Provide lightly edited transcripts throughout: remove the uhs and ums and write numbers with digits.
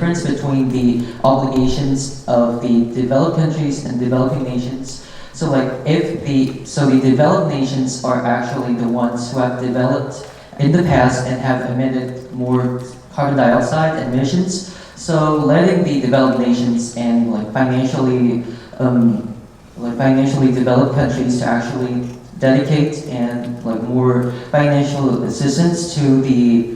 difference between the obligations of the developed countries and developing nations. So like the developed nations are actually the ones who have developed in the past and have emitted more carbon dioxide emissions. So letting the developed nations and financially developed countries to actually dedicate and more financial assistance to the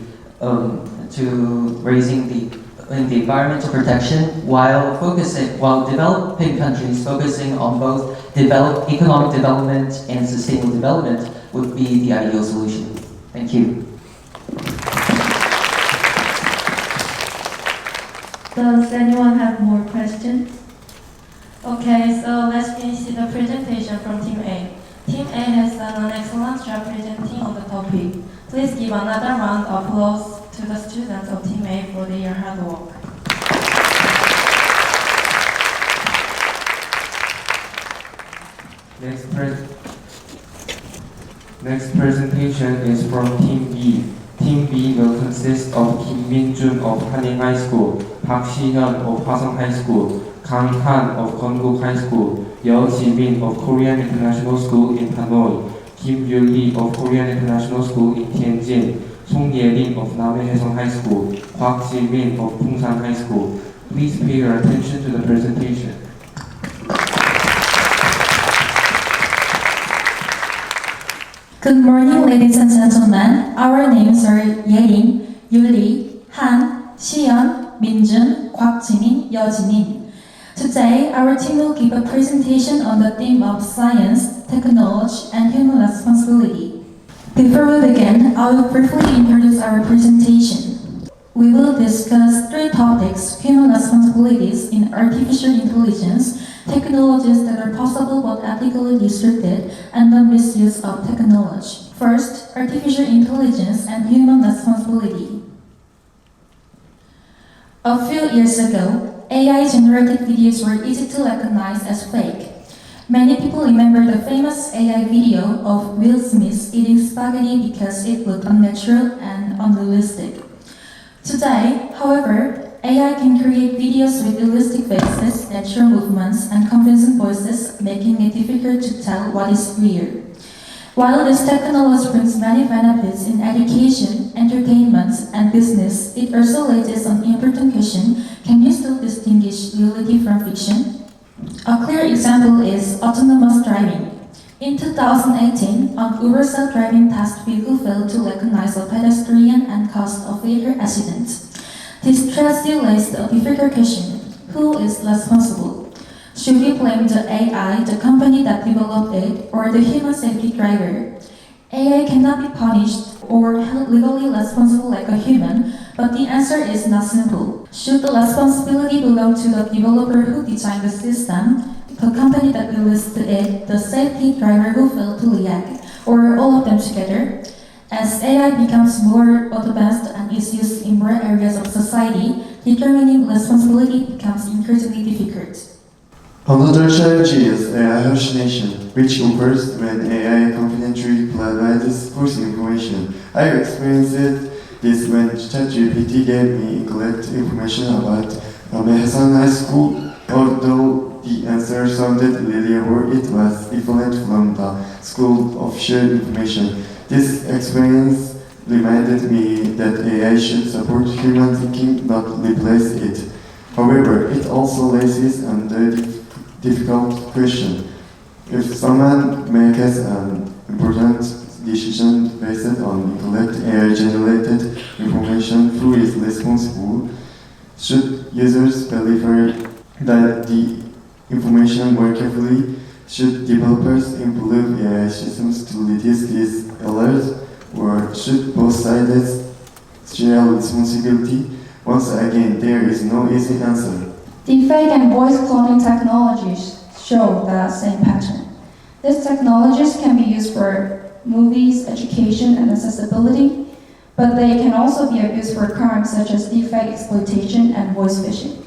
to raising the environmental protection while developing countries focusing on both economic development and sustainable development would be the ideal solution. Thank you. Does anyone have more questions? Okay, so let's finish the presentation from Team A. Team A has done an excellent job presenting on the topic. Please give another round of applause to the students of Team A for their hard work. Next presentation is from Team B. Team B will consist of Kim Min-jun of Hanning High School, Park Si-hyun of Hwasong High School, Kang Han of Konkuk High School, Yeo Ji-min of Korean International School in Hanoi, Kim Yul-lee of Korean International School in Tianjin, Song Ye-rin of Namhae-haesong High School, Kwak Ji-min of Pungsan High School. Please pay your attention to the presentation. Good morning, ladies and gentlemen. Our names are Ye-rin, Yul-lee, Han, Si-hyun, Min-jun, Kwak Ji-min, Yeo Ji-min. Today, our team will give a presentation on the theme of science, technology, and human responsibility. Before we begin, I will briefly introduce our presentation. We will discuss three topics: human responsibilities in artificial intelligence, technologies that are possible but ethically restricted, and the misuse of technology. First, artificial intelligence and human responsibility. A few years ago, AI-generated videos were easy to recognize as fake. Many people remember the famous AI video of Will Smith eating spaghetti because it looked unnatural and unrealistic. Today, however, AI can create videos with realistic faces, natural movements, and convincing voices, making it difficult to tell what is real. While this technology brings many benefits in education, entertainment, and business, it also raises an important question: can you still distinguish reality from fiction? A clear example is autonomous driving. In 2018, an Uber self-driving test vehicle failed to recognize a pedestrian and caused a fatal accident. This tragedy raised a difficult question: who is responsible? Should we blame the AI, the company that developed it, or the human safety driver? AI cannot be punished or held legally responsible like a human, but the answer is not simple. Should the responsibility belong to the developer who designed the system, the company that released it, the safety driver who failed to react, or all of them together? As AI becomes more advanced and is used in more areas of society, determining responsibility becomes increasingly difficult. Another challenge is AI hallucination, which occurs when AI confidentially provides false information. I experienced this when ChatGPT gave me incorrect information about Namehesong High School. Although the answer sounded reliable, it was different from the school's official information. This experience reminded me that AI should support human thinking, not replace it. However, it also raises another difficult question. If someone makes an important decision based on incorrect AI-generated information, who is responsible? Should users verify that the information more carefully? Should developers improve AI systems to reduce these errors? Or should both sides share responsibility? Once again, there is no easy answer. Deepfake and voice cloning technologies show the same pattern. These technologies can be used for movies, education, and accessibility, but they can also be abused for crimes such as deepfake exploitation and voice phishing.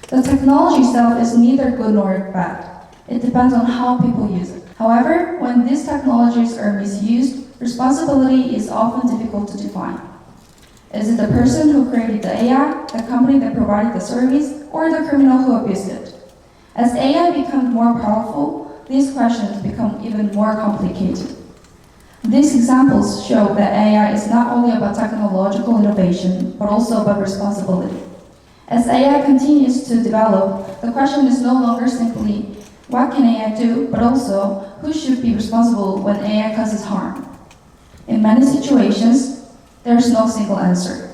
The technology itself is neither good nor bad. It depends on how people use it. However, when these technologies are misused, responsibility is often difficult to define. Is it the person who created the AI, the company that provided the service, or the criminal who abused it? As AI becomes more powerful, these questions become even more complicated. These examples show that AI is not only about technological innovation, but also about responsibility. As AI continues to develop, the question is no longer simply, what can AI do, but also, who should be responsible when AI causes harm? In many situations, there is no single answer.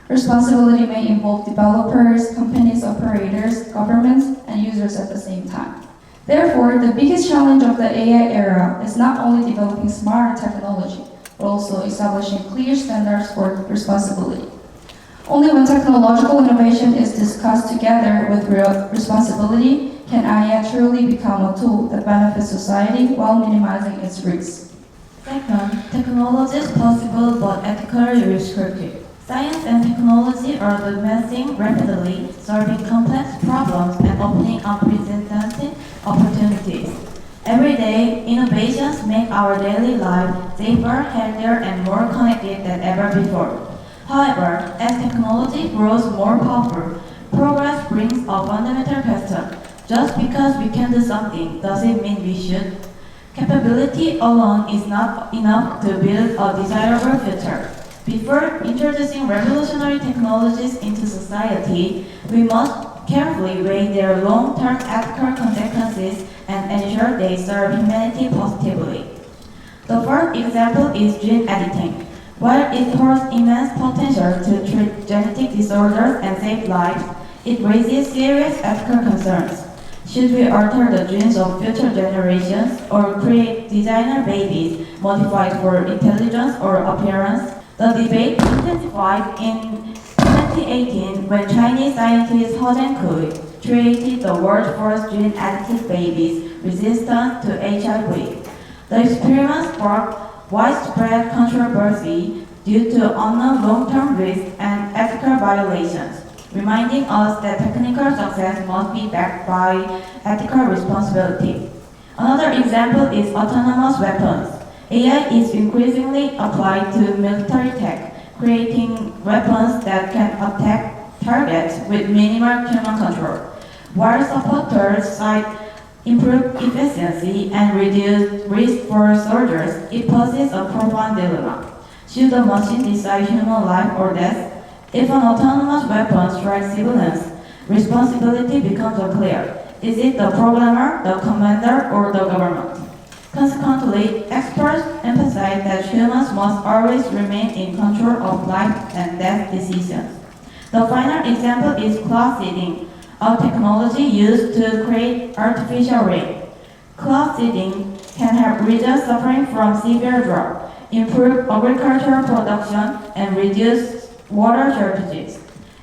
Responsibility may involve developers, companies, operators, governments, and users at the same time. Therefore, the biggest challenge of the AI era is not only developing smarter technology, but also establishing clear standards for responsibility. Only when technological innovation is discussed together with real responsibility can AI truly become a tool that benefits society while minimizing its risks. Second, technology is possible but ethically restricted. Science and technology are advancing rapidly, solving complex problems and opening unprecedented opportunities. Every day, innovations make our daily life safer, healthier, and more connected than ever before. However, as technology grows more powerful, progress brings a fundamental question. Just because we can do something, does it mean we should? Capability alone is not enough to build a desirable future. Before introducing revolutionary technologies into society, we must carefully weigh their long-term ethical consequences and ensure they serve humanity positively. The first example is gene editing. While it holds immense potential to treat genetic disorders and save lives, it raises serious ethical concerns. Should we alter the genes of future generations or create designer babies modified for intelligence or appearance? The debate intensified in 2018 when Chinese scientist He Zhenkui created the world's first gene-edited babies resistant to HIV. The experiment sparked widespread controversy due to unknown long-term risks and ethical violations, reminding us that technical success must be backed by ethical responsibility. Another example is autonomous weapons. AI is increasingly applied to military tech, creating weapons that can attack targets with minimal human control. While supporters cite improved efficiency and reduced risk for soldiers, it poses a profound dilemma. Should the machine decide human life or death? If an autonomous weapon strikes civilians, responsibility becomes unclear. Is it the programmer, the commander, or the government? Consequently, experts emphasize that humans must always remain in control of life and death decisions. The final example is cloud seeding, a technology used to create artificial rain. Cloud seeding can help reduce suffering from severe drought, improve agricultural production, and reduce water shortages.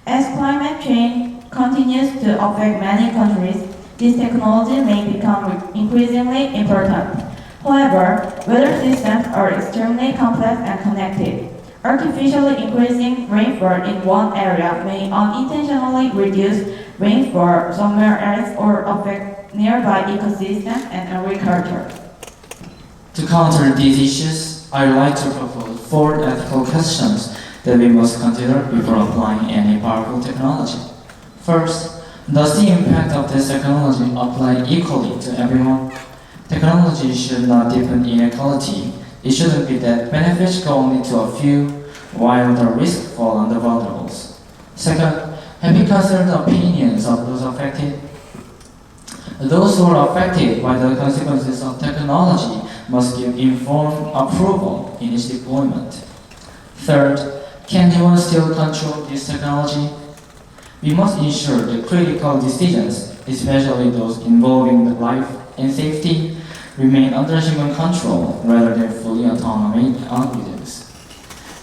As climate change continues to affect many countries, this technology may become increasingly important. However, weather systems are extremely complex and connected. Artificially increasing rainfall in one area may unintentionally reduce rainfall somewhere else or affect nearby ecosystems and agriculture. To counter these issues, I would like to propose 4 ethical questions that we must consider before applying any powerful technology. First, does the impact of this technology apply equally to everyone? Technology should not deepen inequality. It shouldn't be that benefits go only to a few, while the risks fall on the vulnerables. Second, have you considered the opinions of those affected? Those who are affected by the consequences of technology must give informed approval in its deployment. Third, can anyone still control this technology? We must ensure that critical decisions, especially those involving life and safety, remain under human control rather than fully autonomous algorithms.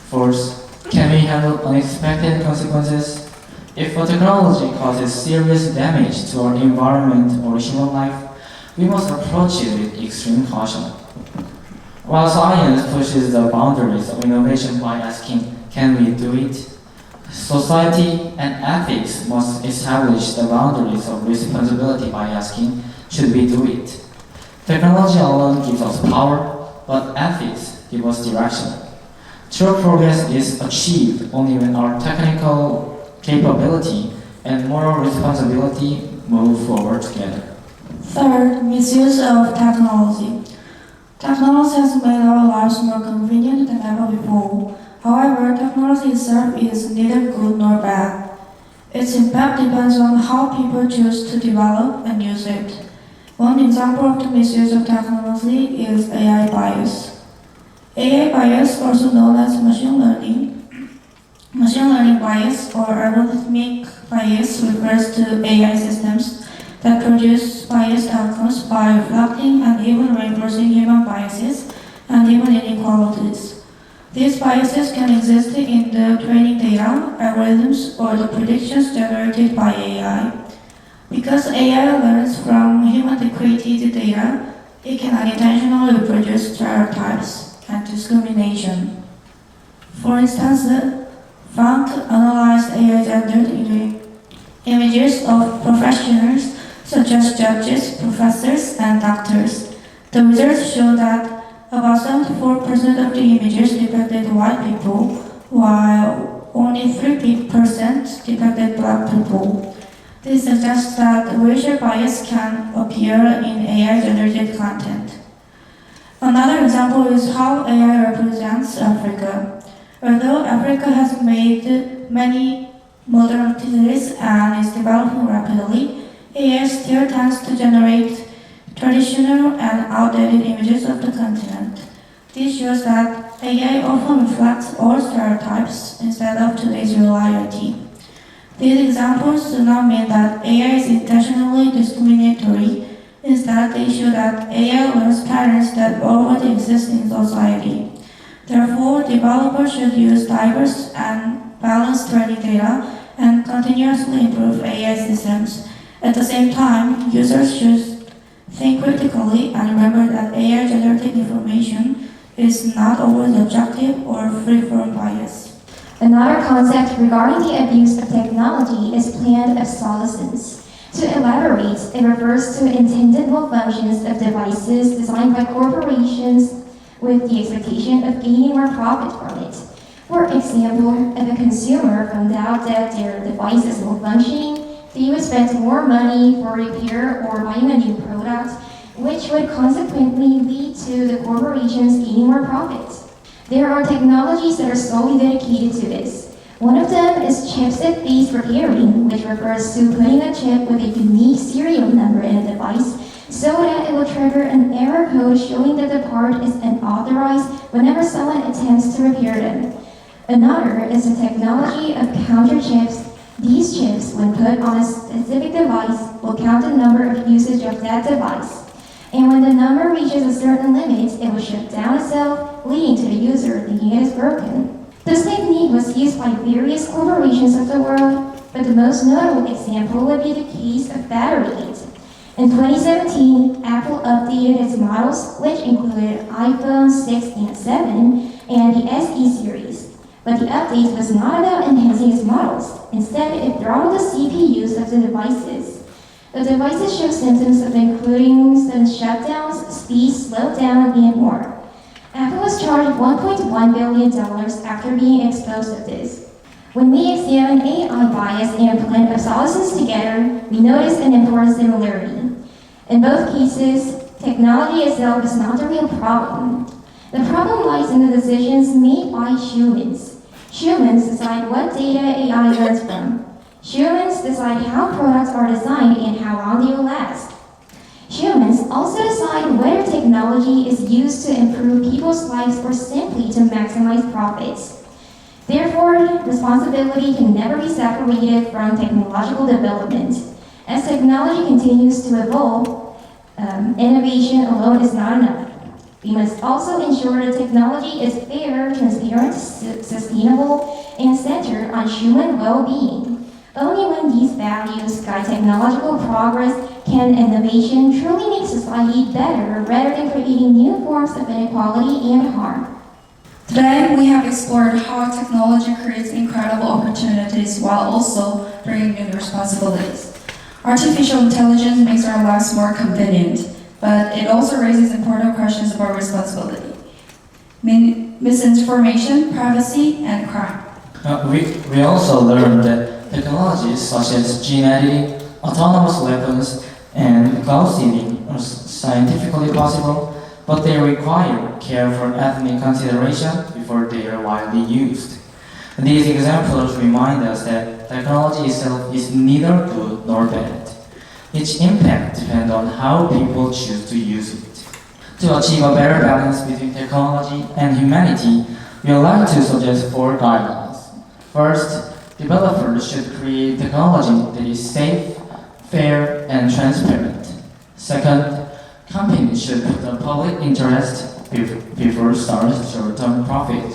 Fourth, can we handle unexpected consequences? If a technology causes serious damage to our environment or human life, we must approach it with extreme caution. While science pushes the boundaries of innovation by asking, can we do it? Society and ethics must establish the boundaries of responsibility by asking, should we do it? Technology alone gives us power, but ethics give us direction. True progress is achieved only when our technical capability and moral responsibility move forward together. Third, misuse of technology. Technology has made our lives more convenient than ever before. However, technology itself is neither good nor bad. Its impact depends on how people choose to develop and use it. One example of the misuse of technology is AI bias. AI bias, also known as machine learning bias or algorithmic bias, refers to AI systems that produce biased outcomes by reflecting and even reinforcing human biases and even inequalities. These biases can exist in the training data, algorithms, or the predictions generated by AI. Because AI learns from human created data, it can unintentionally reproduce stereotypes and discrimination. For instance, Frank analyzed AI gendered images of professionals such as judges, professors, and doctors. The results show that about 74% of the images depicted white people, while only 3% depicted black people. This suggests that racial bias can appear in AI-generated content. Another example is how AI represents Africa. Although Africa has made many modernities and is developing rapidly, AI still tends to generate traditional and outdated images of the continent. This shows that AI often reflects old stereotypes instead of today's reality. These examples do not mean that AI is intentionally discriminatory. Instead, they show that AI learns patterns that already exist in society. Therefore, developers should use diverse and balanced training data and continuously improve AI systems. At the same time, users should think critically and remember that AI-generated information is not always objective or free from bias. Another concept regarding the abuse of technology is planned obsolescence. To elaborate, it refers to intended malfunctions of devices designed by corporations with the expectation of gaining more profit from it. For example, if a consumer found out that their device is malfunctioning, they would spend more money for repair or buying a new product, which would consequently lead to the corporations gaining more profit. There are technologies that are solely dedicated to this. One of them is chipset-based repairing, which refers to putting a chip with a unique serial number in a device so that it will trigger an error code showing that the part is unauthorized whenever someone attempts to repair them. Another is the technology of counter chips. These chips, when put on a specific device, will count the number of usage of that device. And when the number reaches a certain limit, it will shut down itself, leading to the user thinking it is broken. This technique was used by various corporations of the world, but the most notable example would be the case of Batterygate. In 2017, Apple updated its models, which included iPhone 6 and 7 and the SE series. But the update was not about enhancing its models. Instead, it throttled the CPUs of the devices. The devices show symptoms of including sudden shutdowns, speed slowdown, and more. Apple was charged $1.1 billion after being exposed to this. When we examine AI bias and planned obsolescence together, we notice an important similarity. In both cases, technology itself is not the real problem. The problem lies in the decisions made by humans. Humans decide what data AI learns from. Humans decide how products are designed and how long they will last. Humans also decide whether technology is used to improve people's lives or simply to maximize profits. Therefore, responsibility can never be separated from technological development. As technology continues to evolve, innovation alone is not enough. We must also ensure that technology is fair, transparent, sustainable, and centered on human well-being. Only when these values guide technological progress can innovation truly make society better rather than creating new forms of inequality and harm. Today, we have explored how technology creates incredible opportunities while also bringing new responsibilities. Artificial intelligence makes our lives more convenient, but it also raises important questions about responsibility. Many misinformation, privacy, and crime. We also learned that technologies such as gene editing, autonomous weapons, and cloud seeding are scientifically possible, but they require careful ethnic consideration before they are widely used. These examples remind us that technology itself is neither good nor bad. Its impact depends on how people choose to use it. To achieve a better balance between technology and humanity, we would like to suggest 4 guidelines. First, developers should create technology that is safe, fair, and transparent. Second, companies should put the public interest before short-term profit.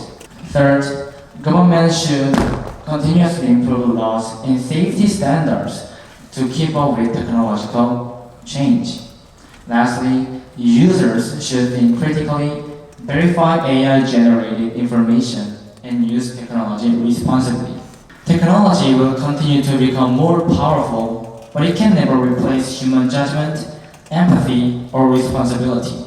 Third, government should continuously improve laws and safety standards to keep up with technological change. Lastly, users should think critically, verify AI-generated information, and use technology responsibly. Technology will continue to become more powerful, but it can never replace human judgment, empathy, or responsibility.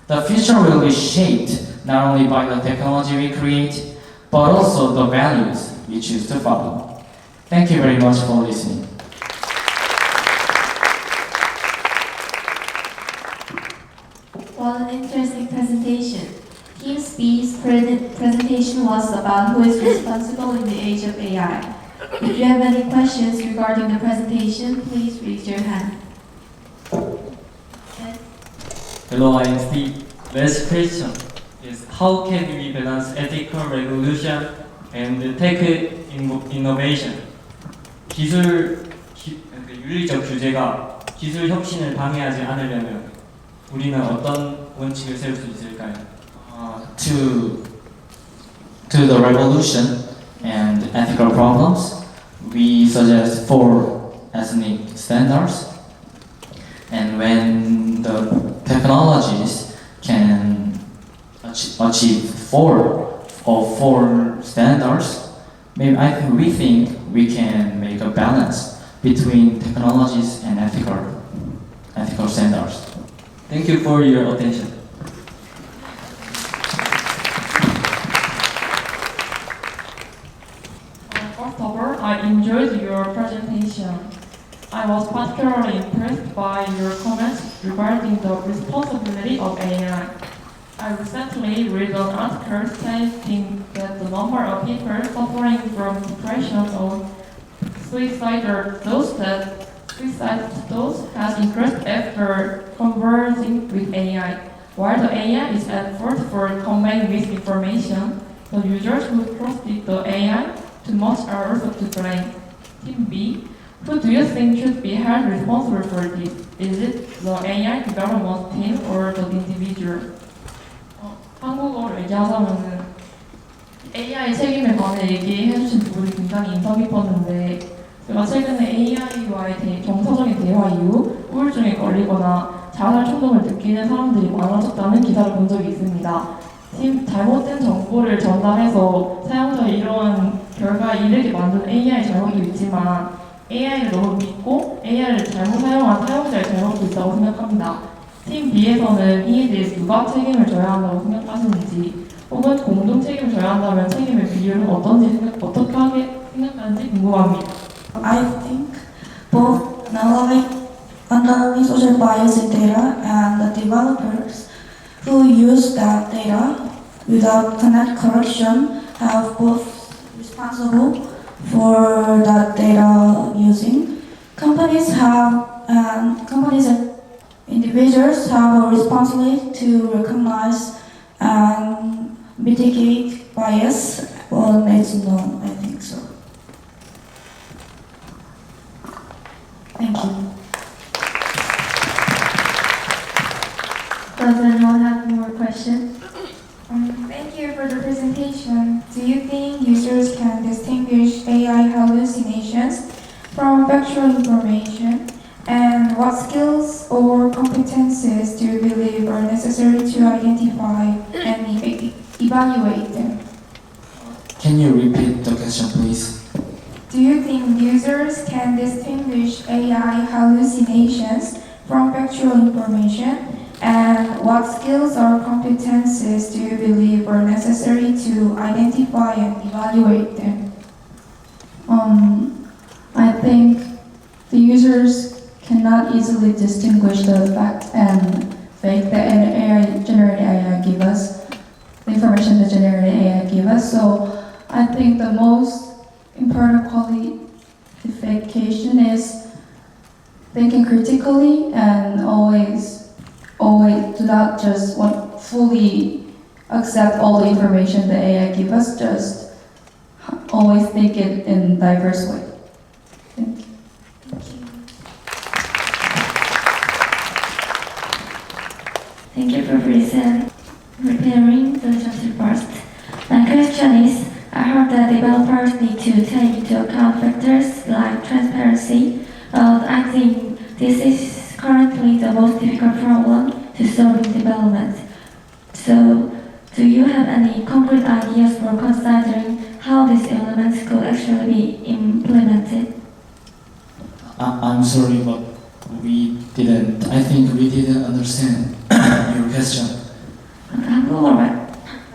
The future will be shaped not only by the technology we create, but also the values we choose to follow. Thank you very much for listening. What an interesting presentation. Team B's presentation was about who is responsible in the age of AI. If you have any questions regarding the presentation, please raise your hand. Hello, I am Steve. Last question is how can we balance ethical revolution and tech innovation? 윤리적 규제가 기술 혁신을 방해하지 않으려면 우리는 어떤 원칙을 세울 수 있을까요? To the revolution and ethical problems, we suggest 4 ethnic standards. And when the technologies can achieve 4 standards, we think we can make a balance between technologies and ethical standards. Thank you for your attention. First of all, I enjoyed your presentation. I was particularly impressed by your comments regarding the responsibility of AI. I recently read an article stating that the number of people suffering from depression or suicidal thoughts has increased after conversing with AI. While the AI is at fault for conveying misinformation, the users who trusted the AI too much are also to blame. Team B, who do you think should be held responsible for this? Is it the AI development team or the individual? 한국어로 얘기하자면은 AI 책임에 관해 얘기해주신 부분이 굉장히 인상 깊었는데 제가 최근에 AI와의 정서적인 대화 이후 우울증에 걸리거나 자살衝動을 느끼는 사람들이 많아졌다는 기사를 본 적이 있습니다. 잘못된 정보를 전달해서 사용자의 이러한 결과에 이르게 만드는 AI의 잘못도 있지만 AI를 너무 믿고 AI를 잘못 사용한 사용자의 잘못도 있다고 생각합니다. 팀 B에서는 이에 대해 누가 책임을 져야 한다고 생각하시는지 혹은 공동 책임을 져야 한다면 책임의 비율은 어떻게 생각하는지 궁금합니다. I think both underlying social bias in data and the developers who use that data without correction have both responsible for that data using. Companies and individuals have a responsibility to recognize and mitigate bias when it's known. I think so. Thank you. Does anyone have more questions? Thank you for the presentation. Do you think users can distinguish AI hallucinations from factual information? And what skills or competences do you believe are necessary to identify and evaluate them? Can you repeat the question, please? Do you think users can distinguish AI hallucinations from factual information? And what skills or competences do you believe are necessary to identify and evaluate them? I think the users cannot easily distinguish the fact and fake that an generated AI give us, the information the generated AI give us. So I think the most important qualification is thinking critically and always do not just fully accept all the information the AI give us, just always think it in diverse way. Thank you. Thank you for preparing the chapter first. My question is, I heard that developers need to take into account factors like transparency. I think this is currently the most difficult problem to solve in development. So, do you have any concrete ideas for considering how these elements could actually be implemented? I'm sorry, but I think we didn't understand your question. 한국어로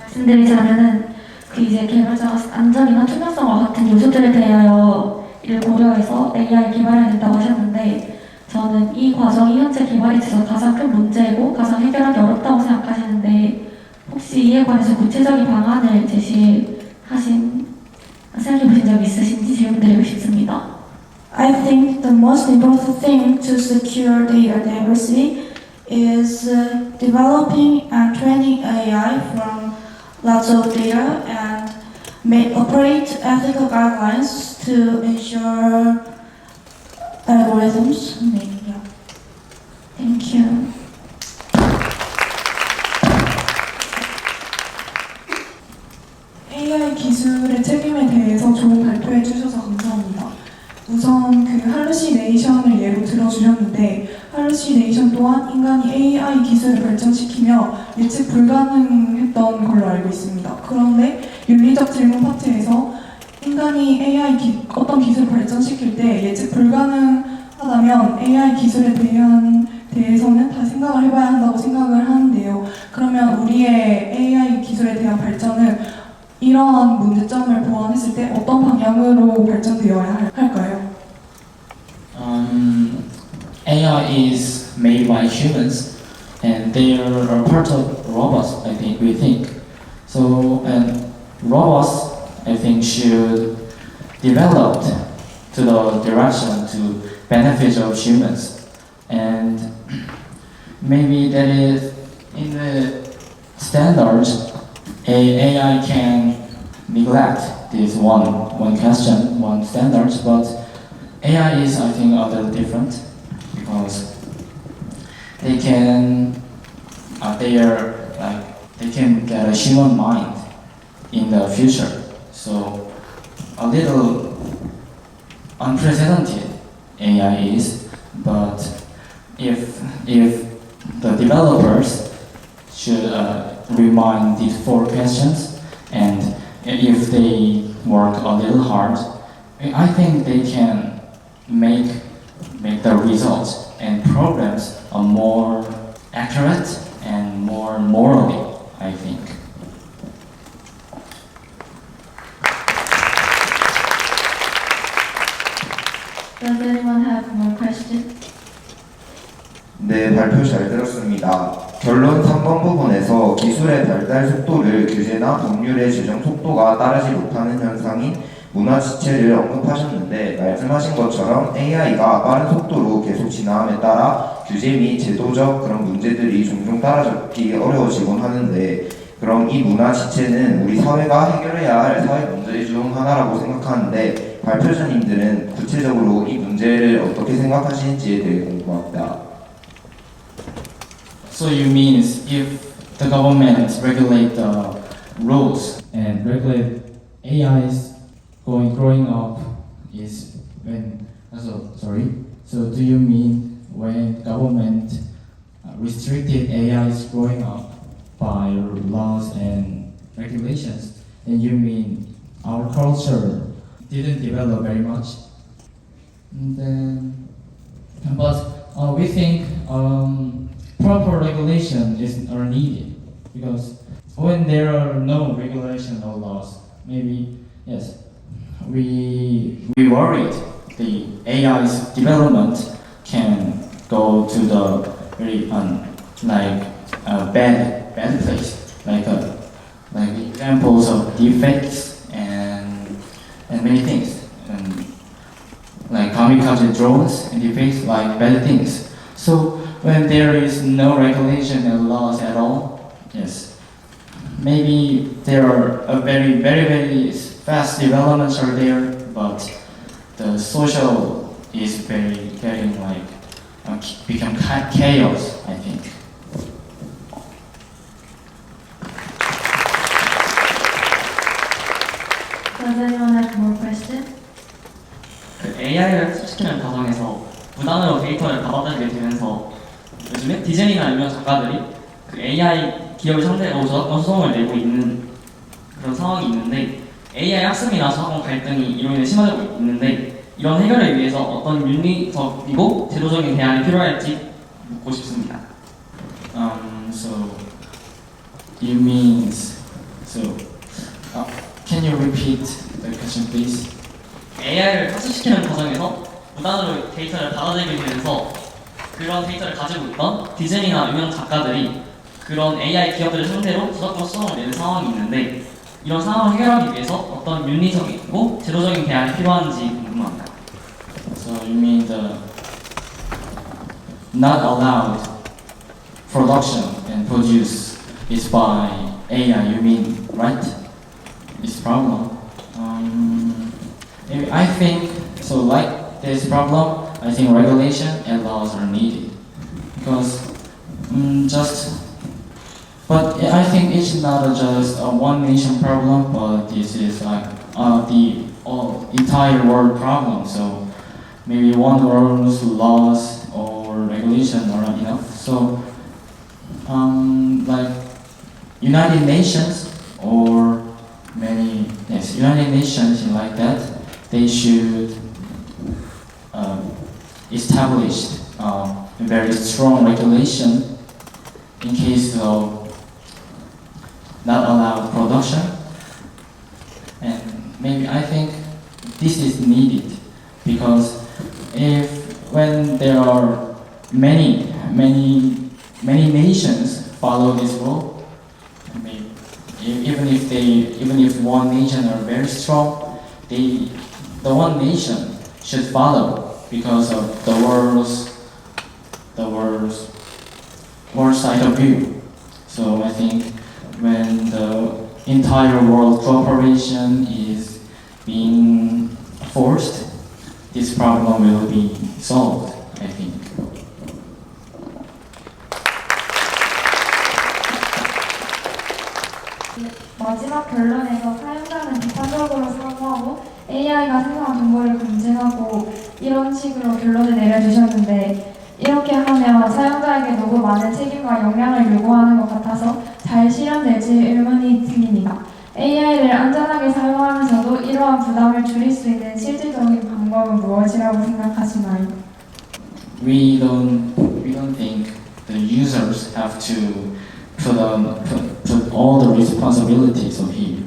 말씀드리자면은 이제 개발자가 안전이나 투명성과 같은 요소들에 대하여 이를 고려해서 AI를 개발해야 된다고 하셨는데 저는 이 과정이 현재 개발에 있어서 가장 큰 문제고 가장 해결하기 어렵다고 생각하시는데 혹시 이에 관해서 구체적인 방안을 생각해 보신 적 있으신지 질문드리고 싶습니다. I think the most important thing to secure data diversity is developing and training AI from lots of data and operate ethical guidelines to ensure algorithms. Yeah. Thank you. AI 기술의 책임에 대해서 좋은 발표해 주셔서 감사합니다. 우선 그 할루시네이션을 예로 들어주셨는데 할루시네이션 또한 인간이 AI 기술을 발전시키며 예측 불가능했던 걸로 알고 있습니다. 그런데 윤리적 질문 파트에서 인간이 어떤 기술을 발전시킬 때 예측 불가능하다면 AI 기술에 대해서는 다 생각을 해봐야 한다고 생각을 하는데요. 그러면 우리의 AI 기술에 대한 발전은 이러한 문제점을 보완했을 때 어떤 방향으로 발전되어야 할까요? AI is made by humans, and they are a part of robots. We think so, and robots, I think, should develop to the direction to benefit of humans, and maybe that is in the standards. AI can neglect this one question, one standards, but AI is, I think, a little different because they can get a human mind in the future. So a little unprecedented AI is, but if the developers should remind these 4 questions, and if they work a little hard, I think they can make the results and programs are more accurate and more morally, I think. Does anyone have more questions? 네, 발표 잘 들었습니다. 결론 3번 부분에서 기술의 발달 속도를 규제나 법률의 제정 속도가 따르지 못하는 현상인 문화 지체를 언급하셨는데 말씀하신 것처럼 AI가 빠른 속도로 계속 진화함에 따라 규제 및 제도적 그런 문제들이 종종 따라잡기 어려워지곤 하는데 그럼 이 문화 지체는 우리 사회가 해결해야 할 사회 문제 중 하나라고 생각하는데 발표자님들은 구체적으로 이 문제를 어떻게 생각하시는지에 대해 궁금합니다. So you mean if the government regulate the rules and regulate AI's growing up is when so do you mean when government restricted AI's growing up by laws and regulations, and you mean our culture didn't develop very much? And then, but we think proper regulation are needed, because when there are no regulation or laws, maybe yes, we worried the AI's development can go to the very bad place, like examples of defects and many things, and like kamikaze drones and defects, like bad things. So when there is no regulation and laws at all, yes, maybe there are a very fast developments are there, but the social is getting become chaos, I think. Does anyone have more questions? AI를 학습시키는 과정에서 무단으로 데이터를 받아들이게 되면서 요즘에 디즈니나 유명 작가들이 그 AI 기업을 상대로 저작권 소송을 내고 있는 그런 상황이 있는데, AI 학습이나 저작권 갈등이 이로 인해 심화되고 있는데, 이런 해결을 위해서 어떤 윤리적이고 제도적인 대안이 필요할지 묻고 싶습니다. So you mean can you repeat the question, please? AI를 학습시키는 과정에서 무단으로 데이터를 받아들이게 되면서 그런 데이터를 가지고 있던 디즈니나 유명 작가들이 그런 AI 기업들을 상대로 저작권 소송을 내는 상황이 있는데, 이런 상황을 해결하기 위해서 어떤 윤리적이고 제도적인 대안이 필요한지 궁금합니다. So you mean the not allowed production and produce is by AI, you mean, right? This problem. Maybe I think so. Like this problem, I think regulation and laws are needed, because but I think it's not just a one nation problem, but this is like the entire world problem. So maybe one world's laws or regulation are not enough. So like United Nations or United Nations like that, they should establish a very strong regulation in case of not allowed production. And maybe I think this is needed, because when there are many nations follow this rule, even if one nation are very strong, the one nation should follow, because of the world side of view. So I think when the entire world cooperation is being forced, this problem will be solved, I think. 마지막 결론에서 사용자는 비판적으로 사고하고 AI가 생성한 정보를 검증하고 이런 식으로 결론을 내려주셨는데, 이렇게 하면 사용자에게 너무 많은 책임과 역량을 요구하는 것 같아서 잘 실현될지 의문이 듭니다. AI를 안전하게 사용하면서도 이러한 부담을 줄일 수 있는 실질적인 방법은 무엇이라고 생각하시나요? We don't think the users have to put all the responsibilities of here.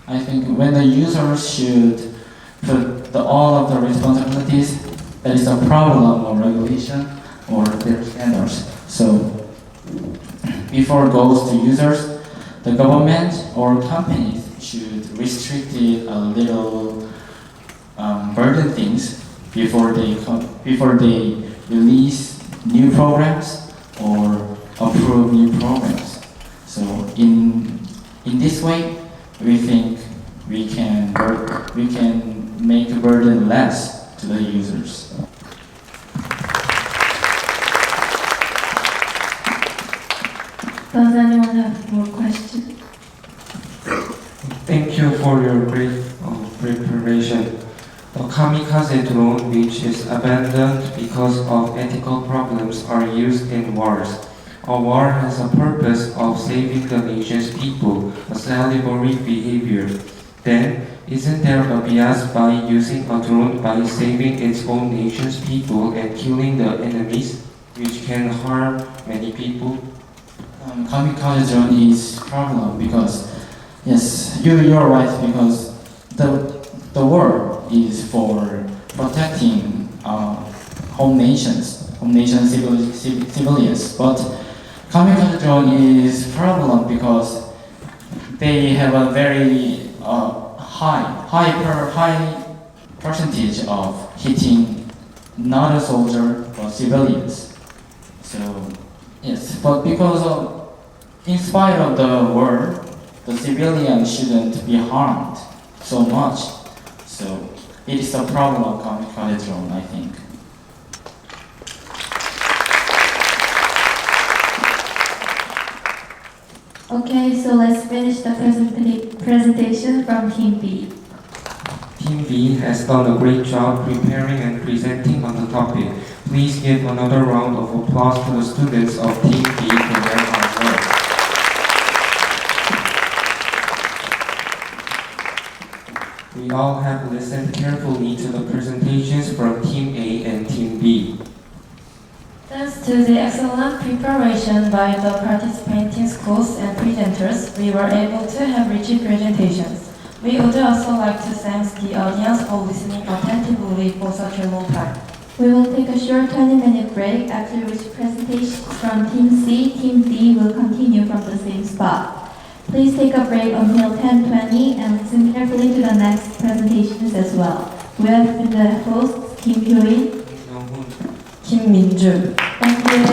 I think when the users should put all of the responsibilities, that is a problem of regulation or their standards. So before it goes to users, the government or companies should restrict it a little, burden things before they release new programs or approve new programs. So in this way, we think we can make a burden less to the users. Does anyone have more questions? Thank you for your great preparation. The kamikaze drone, which is abandoned because of ethical problems, are used in wars. A war has a purpose of saving the nation's people, a salutary behavior. Then, Isn't there a bias by using a drone by saving its own nation's people and killing the enemies, which can harm many people? Kamikaze drone is problem because yes, you're right because the war is for protecting home nation civilians, but kamikaze drone is problem because they have a very high percentage of hitting not a soldier or civilians. So yes, but because of, in spite of the war, the civilian shouldn't be harmed so much. So it is a problem of kamikaze drone, I think. Okay, so let's finish the presentation from Team B. Team B has done a great job preparing and presenting on the topic. Please give another round of applause to the students of Team B for their hard work. We all have listened carefully to the presentations from Team A and Team B. Thanks to the excellent preparation by the participating schools and presenters, we were able to have rich presentations. We would also like to thank the audience for listening attentively for such a long time. We will take a short 20-minute break, after which presentations from Team C, Team D will continue from the same spot. Please take a break until 10:20 and listen carefully to the next presentations as well. We have been the hosts, Kim Hyo-in, Kim Min-ju. Thank you.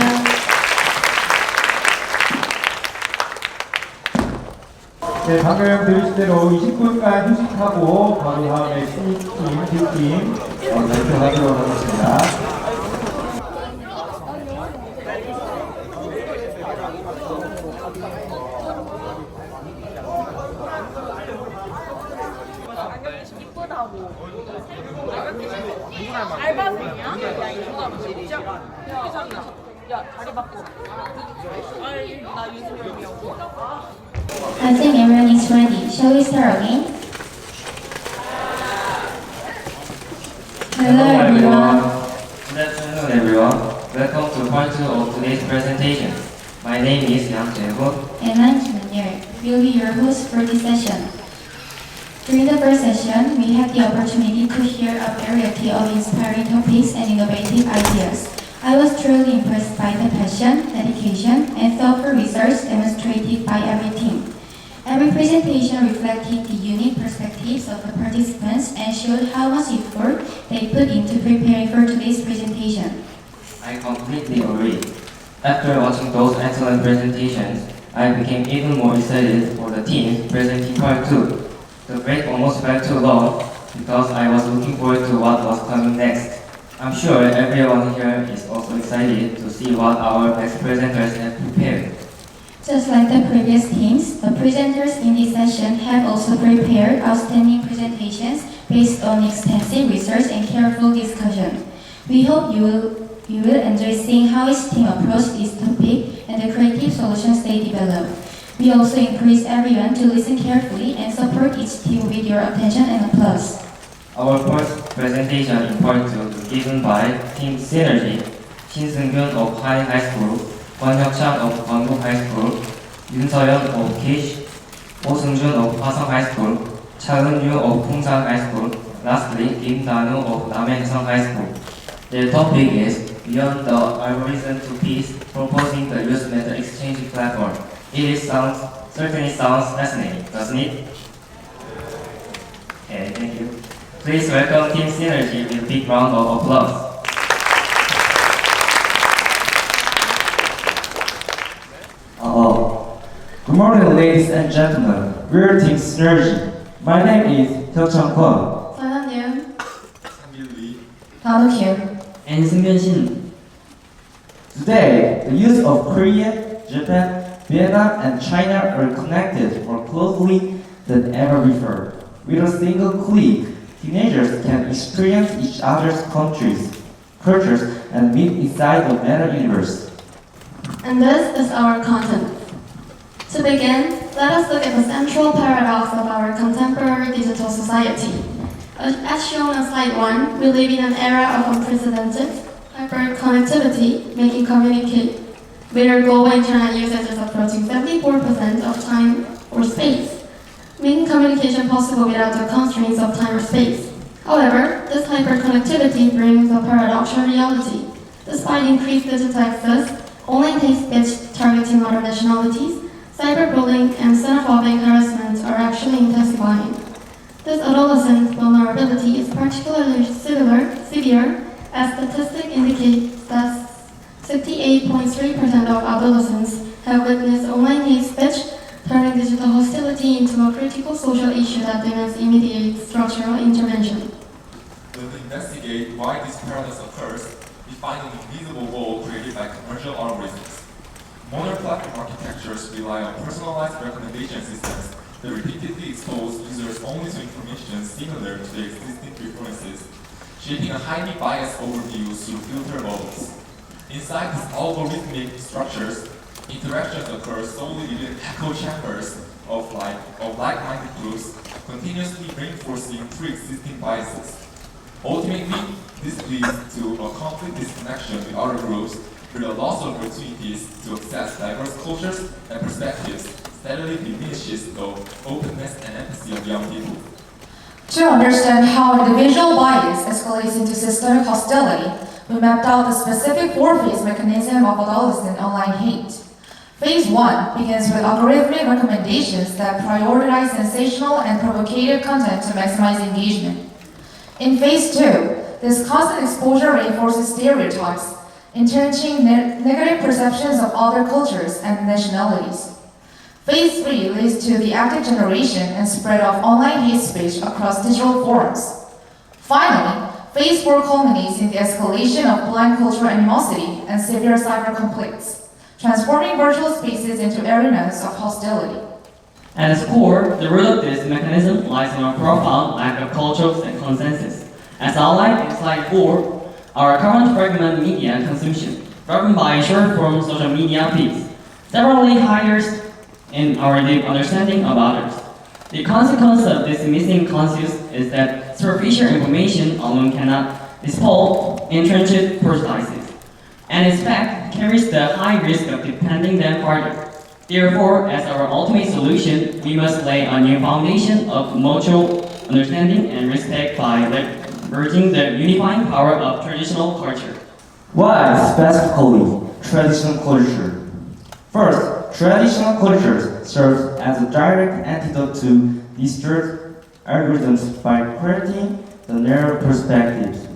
네, 방금 들으신 대로 20분간 휴식하고 바로 다음에 C팀, D팀 발표하도록 하겠습니다. I think everyone is ready. Shall we start again? Hello everyone. Good afternoon everyone. Welcome to part 2 of today's presentation. My name is Yang Jae-ho. And I'm Kim Min-ju. We'll be your host for this session. During the first session, we had the opportunity to hear a variety of inspiring topics and innovative ideas. I was truly impressed by the passion, dedication, and thoughtful research demonstrated by every team. Every presentation reflected the unique perspectives of the participants and showed how much effort they put into preparing for today's presentation. I completely agree. After watching those excellent presentations, I became even more excited for the teams presenting part 2. The break almost felt too long because I was looking forward to what was coming next. I'm sure everyone here is also excited to see what our next presenters have prepared. Just like the previous teams, the presenters in this session have also prepared outstanding presentations based on extensive research and careful discussion. We hope you will enjoy seeing how each team approached this topic and the creative solutions they developed. We also encourage everyone to listen carefully and support each team with your attention and applause. Our first presentation in part 2 is given by Team Synergy, Shin Seung-kyun of High School, Kwon Hyuk-chang of Gwangju High School, Yoon Seo-yeon of Kish, Oh Seung-jun of Hwasong High School, Cha Eun-yu of Pongsang High School, lastly Kim Da-nu of Nam해해성고 High School. Their topic is Beyond the Algorithm to Peace, proposing the Use Method Exchange Platform. Certainly sounds fascinating, doesn't it? Okay, thank you. Please welcome Team Synergy with a big round of applause. Good morning, ladies and gentlemen. We're Team Synergy. My name is Hyuk-chang Kwon. 서현윤, 단우kyun, and 승변신. Today, the use of Korea, Japan, Vietnam, and China are connected more closely than ever before. With a single click, teenagers can experience each other's countries, cultures, and meet inside the meta universe. and this is our content. To begin, let us look at the central paradox of our contemporary digital society. As shown on slide 1, we live in an era of unprecedented hyperconnectivity, making communicate where global internet usage is approaching 74% of time or space, making communication possible without the constraints of time or space. However, this hyperconnectivity brings a paradoxical reality. Despite increased digital access, online hate speech targeting other nationalities, cyberbullying and xenophobic harassment are actually intensifying. This adolescent vulnerability is particularly severe, as statistics indicate that 68.3% of adolescents have witnessed online hate speech, turning digital hostility into a critical social issue that demands immediate structural intervention. To investigate why this paradox occurs, we find an invisible wall created by commercial algorithms. Modern platform architectures rely on personalized recommendation systems that repeatedly expose users only to information similar to their existing preferences, shaping a highly biased overview through filter models. Inside these algorithmic structures, interactions occur solely within echo chambers of like-minded groups, continuously reinforcing pre-existing biases. Ultimately, this leads to a complete disconnection with other groups, where the loss of opportunities to access diverse cultures and perspectives steadily diminishes the openness and empathy of young people. To understand how individual bias escalates into systemic hostility, we mapped out the specific four-phase mechanism of adolescent online hate. Phase 1 begins with algorithmic recommendations that prioritize sensational and provocative content to maximize engagement. In Phase 2, this constant exposure reinforces stereotypes, entrenching negative perceptions of other cultures and nationalities. Phase 3 leads to the active generation and spread of online hate speech across digital forums. Finally, Phase 4 culminates in the escalation of blind cultural animosity and severe cyber conflicts, transforming virtual spaces into arenas of hostility. At its core, the root of this mechanism lies in a profound lack of cultural consensus. As outlined in slide 4, our current fragmented media consumption, driven by short-form social media feeds, severely hinders in our deep understanding of others. The consequence of this missing conscience is that superficial information alone cannot dispel entrenched prejudices, and in fact carries the high risk of depending them further. Therefore, as our ultimate solution, we must lay a new foundation of mutual understanding and respect by leveraging the unifying power of traditional culture. Why specifically traditional culture? First, traditional culture serves as a direct antidote to distorted algorithms by creating the narrow perspectives,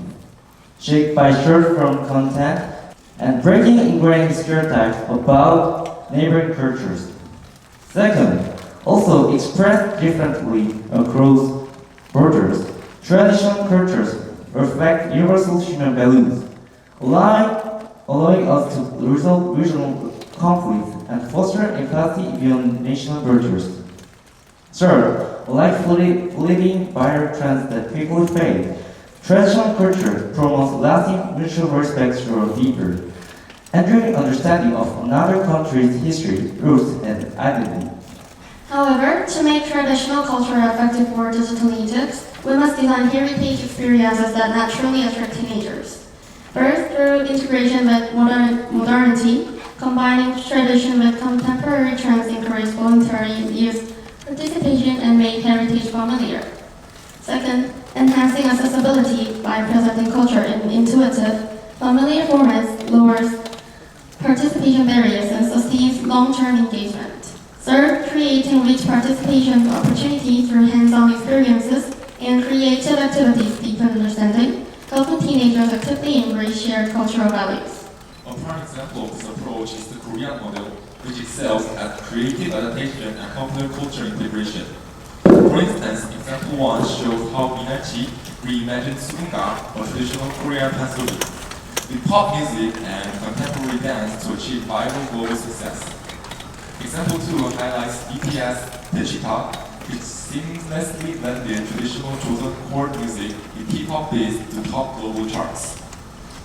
shaped by short-form content and breaking ingrained stereotypes about neighboring cultures. Second, also expressed differently across borders, traditional cultures reflect universal human values, allowing us to resolve regional conflicts and foster empathy beyond national borders. Third, like fleeting viral trends that quickly fade, traditional culture promotes lasting mutual respect through a deeper, enduring understanding of another country's history, roots, and identity. However, to make traditional culture effective for digital natives, we must design heritage experiences that naturally attract teenagers. First, through integration with modernity, combining tradition with contemporary trends encourage voluntary youth participation and make heritage familiar. Second, enhancing accessibility by presenting culture in intuitive, familiar formats lowers participation barriers and sustains long-term engagement. Third, creating rich participation opportunities through hands-on experiences and creative activities deepen understanding, helping teenagers actively embrace shared cultural values. A prime example of this approach is the Korean model, which excels at creative adaptation and popular culture integration. For instance, example 1 shows how Minachi reimagined Sunga, a traditional Korean pansori, with pop music and contemporary dance to achieve viral global success. Example 2 highlights BTS Daechita, which seamlessly blended traditional Joseon chord music with K-pop beats to top global charts.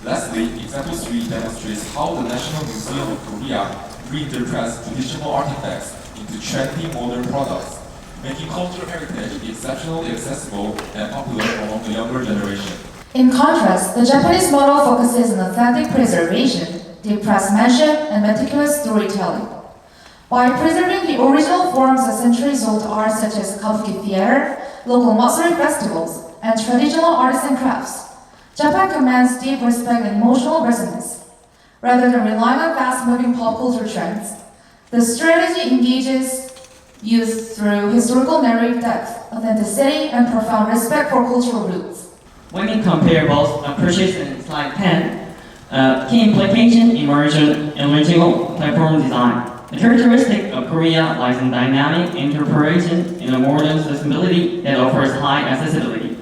Lastly, example 3 demonstrates how the National Museum of Korea reinterprets traditional artifacts in to trendy modern products, making cultural heritage exceptionally accessible and popular among the younger generation. In contrast, the Japanese model focuses on authentic preservation, deep craftsmanship, and meticulous storytelling. By preserving the original forms of centuries-old art such as kabuki theater, local Matsuri festivals, and traditional arts and crafts, Japan commands deep respect and emotional resonance. Rather than relying on fast-moving pop culture trends, the strategy engages youth through historical narrative depth, authenticity, and profound respect for cultural roots. When we compare both approaches in slide 10, key implication emerging in regional platform design. The characteristic of Korea lies in dynamic interpretation in a modern accessibility that offers high accessibility.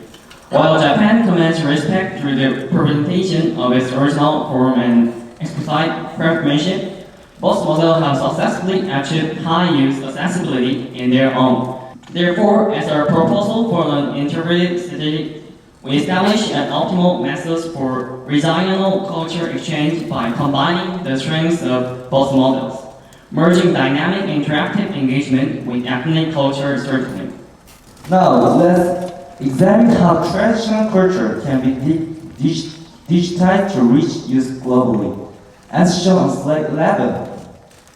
While Japan commands respect through the presentation of its original form and explicit craftsmanship, both models have successfully achieved high use accessibility in their own. Therefore, as our proposal for an integrated strategy, we establish an optimal method for regional culture exchange by combining the strengths of both models, merging dynamic interactive engagement with ethnic culture circling. Now, let's examine how traditional culture can be digitized to reach youth globally. As shown on slide 11,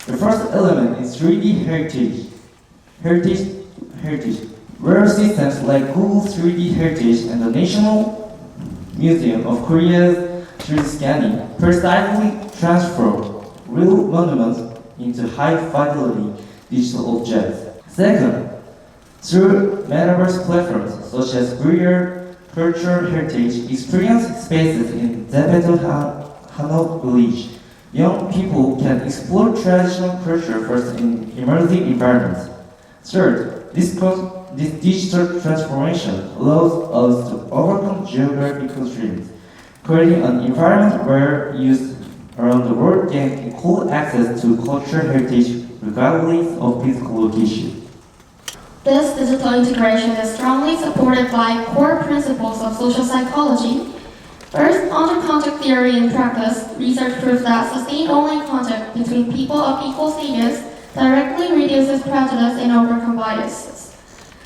the first element is 3D heritage, where systems like Google 3D Heritage and the National Museum of Korea's 3D scanning precisely transfer real monuments into high-fidelity digital objects. Second, through metaverse platforms such as VR Cultural Heritage Experience Spaces in Zepeto Hano Village, young people can explore traditional culture first in immersive environments. Third, this digital transformation allows us to overcome geographical constraints, creating an environment where youth around the world gain equal access to cultural heritage regardless of physical location. This digital integration is strongly supported by core principles of social psychology. First, under contact theory in practice, research proves that sustained online contact between people of equal status directly reduces prejudice and overcomes biases.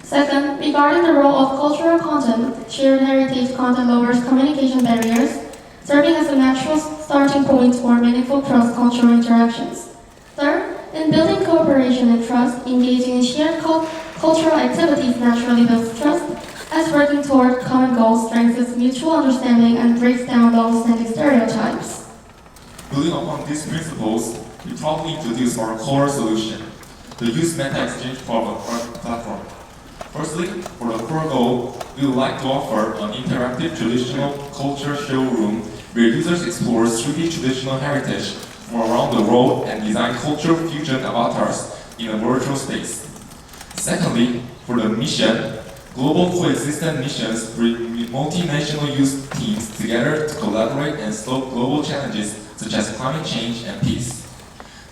Second, regarding the role of cultural content, shared heritage content lowers communication barriers, serving as a natural starting point for meaningful cross-cultural interactions. Third, in building cooperation and trust, engaging in shared cultural activities naturally builds trust, as working toward common goals strengthens mutual understanding and breaks down long-standing stereotypes. Building upon these principles, we proudly introduce our core solution, the Youth Meta Exchange platform. Firstly, for the core goal, we would like to offer an interactive traditional culture showroom where users explore 3D traditional heritage from around the world and design cultural fusion avatars in a virtual space. Secondly, for the mission, global coexistent missions bring multinational youth teams together to collaborate and solve global challenges such as climate change and peace.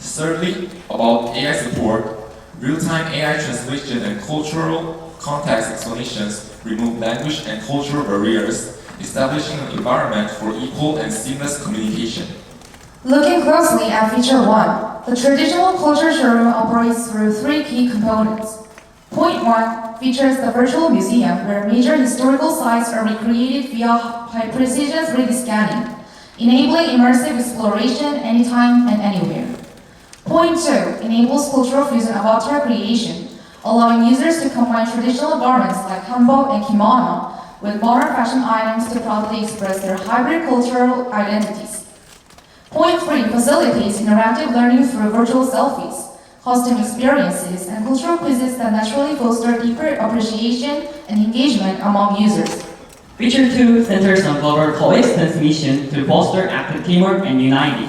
Thirdly, about AI support, real-time AI translation and cultural context explanations remove language and cultural barriers, establishing an environment for equal and seamless communication. Looking closely at Feature 1, the traditional culture showroom operates through three key components. Point 1 features the virtual museum where major historical sites are recreated via high-precision 3D scanning, enabling immersive exploration anytime and anywhere. Point 2 enables cultural fusion avatar creation, allowing users to combine traditional garments like hanbok and kimono with modern fashion items to proudly express their hybrid cultural identities. Point 3 facilitates interactive learning through virtual selfies, costume experiences, and cultural quizzes that naturally foster deeper appreciation and engagement among users. Feature 2 centers on global coexistence mission to foster active teamwork and unity.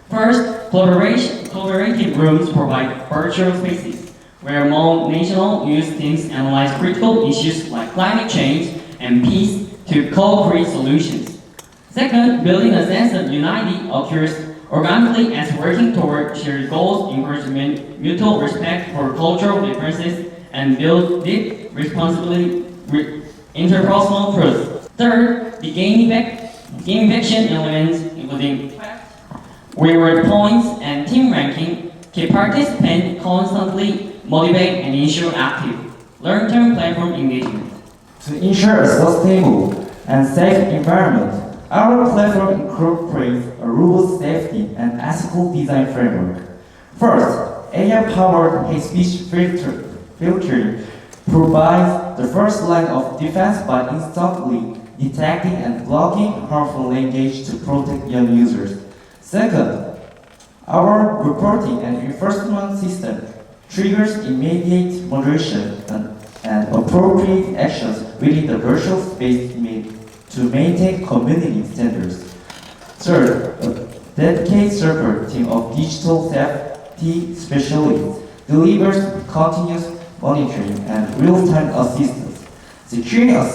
First, collaborative rooms provide virtual spaces where multinational youth teams analyze critical issues like climate change and peace to co-create solutions. Second, building a sense of unity occurs organically as working toward shared goals encourage mutual respect for cultural differences and build deep interpersonal trust. Third, the gamification elements including reward points and team ranking keep participants constantly motivate, and ensure active, long-term platform engagement. To ensure a sustainable and safe environment, our platform incorporates a robust safety and ethical design framework. First, AI-powered hate speech filtering provides the first line of defense by instantly detecting and blocking harmful language to protect young users. Second, our reporting and enforcement system triggers immediate moderation and appropriate actions within the virtual space to maintain community standards. Third, a dedicated separate team of digital safety specialists delivers continuous monitoring and real-time assistance, securing a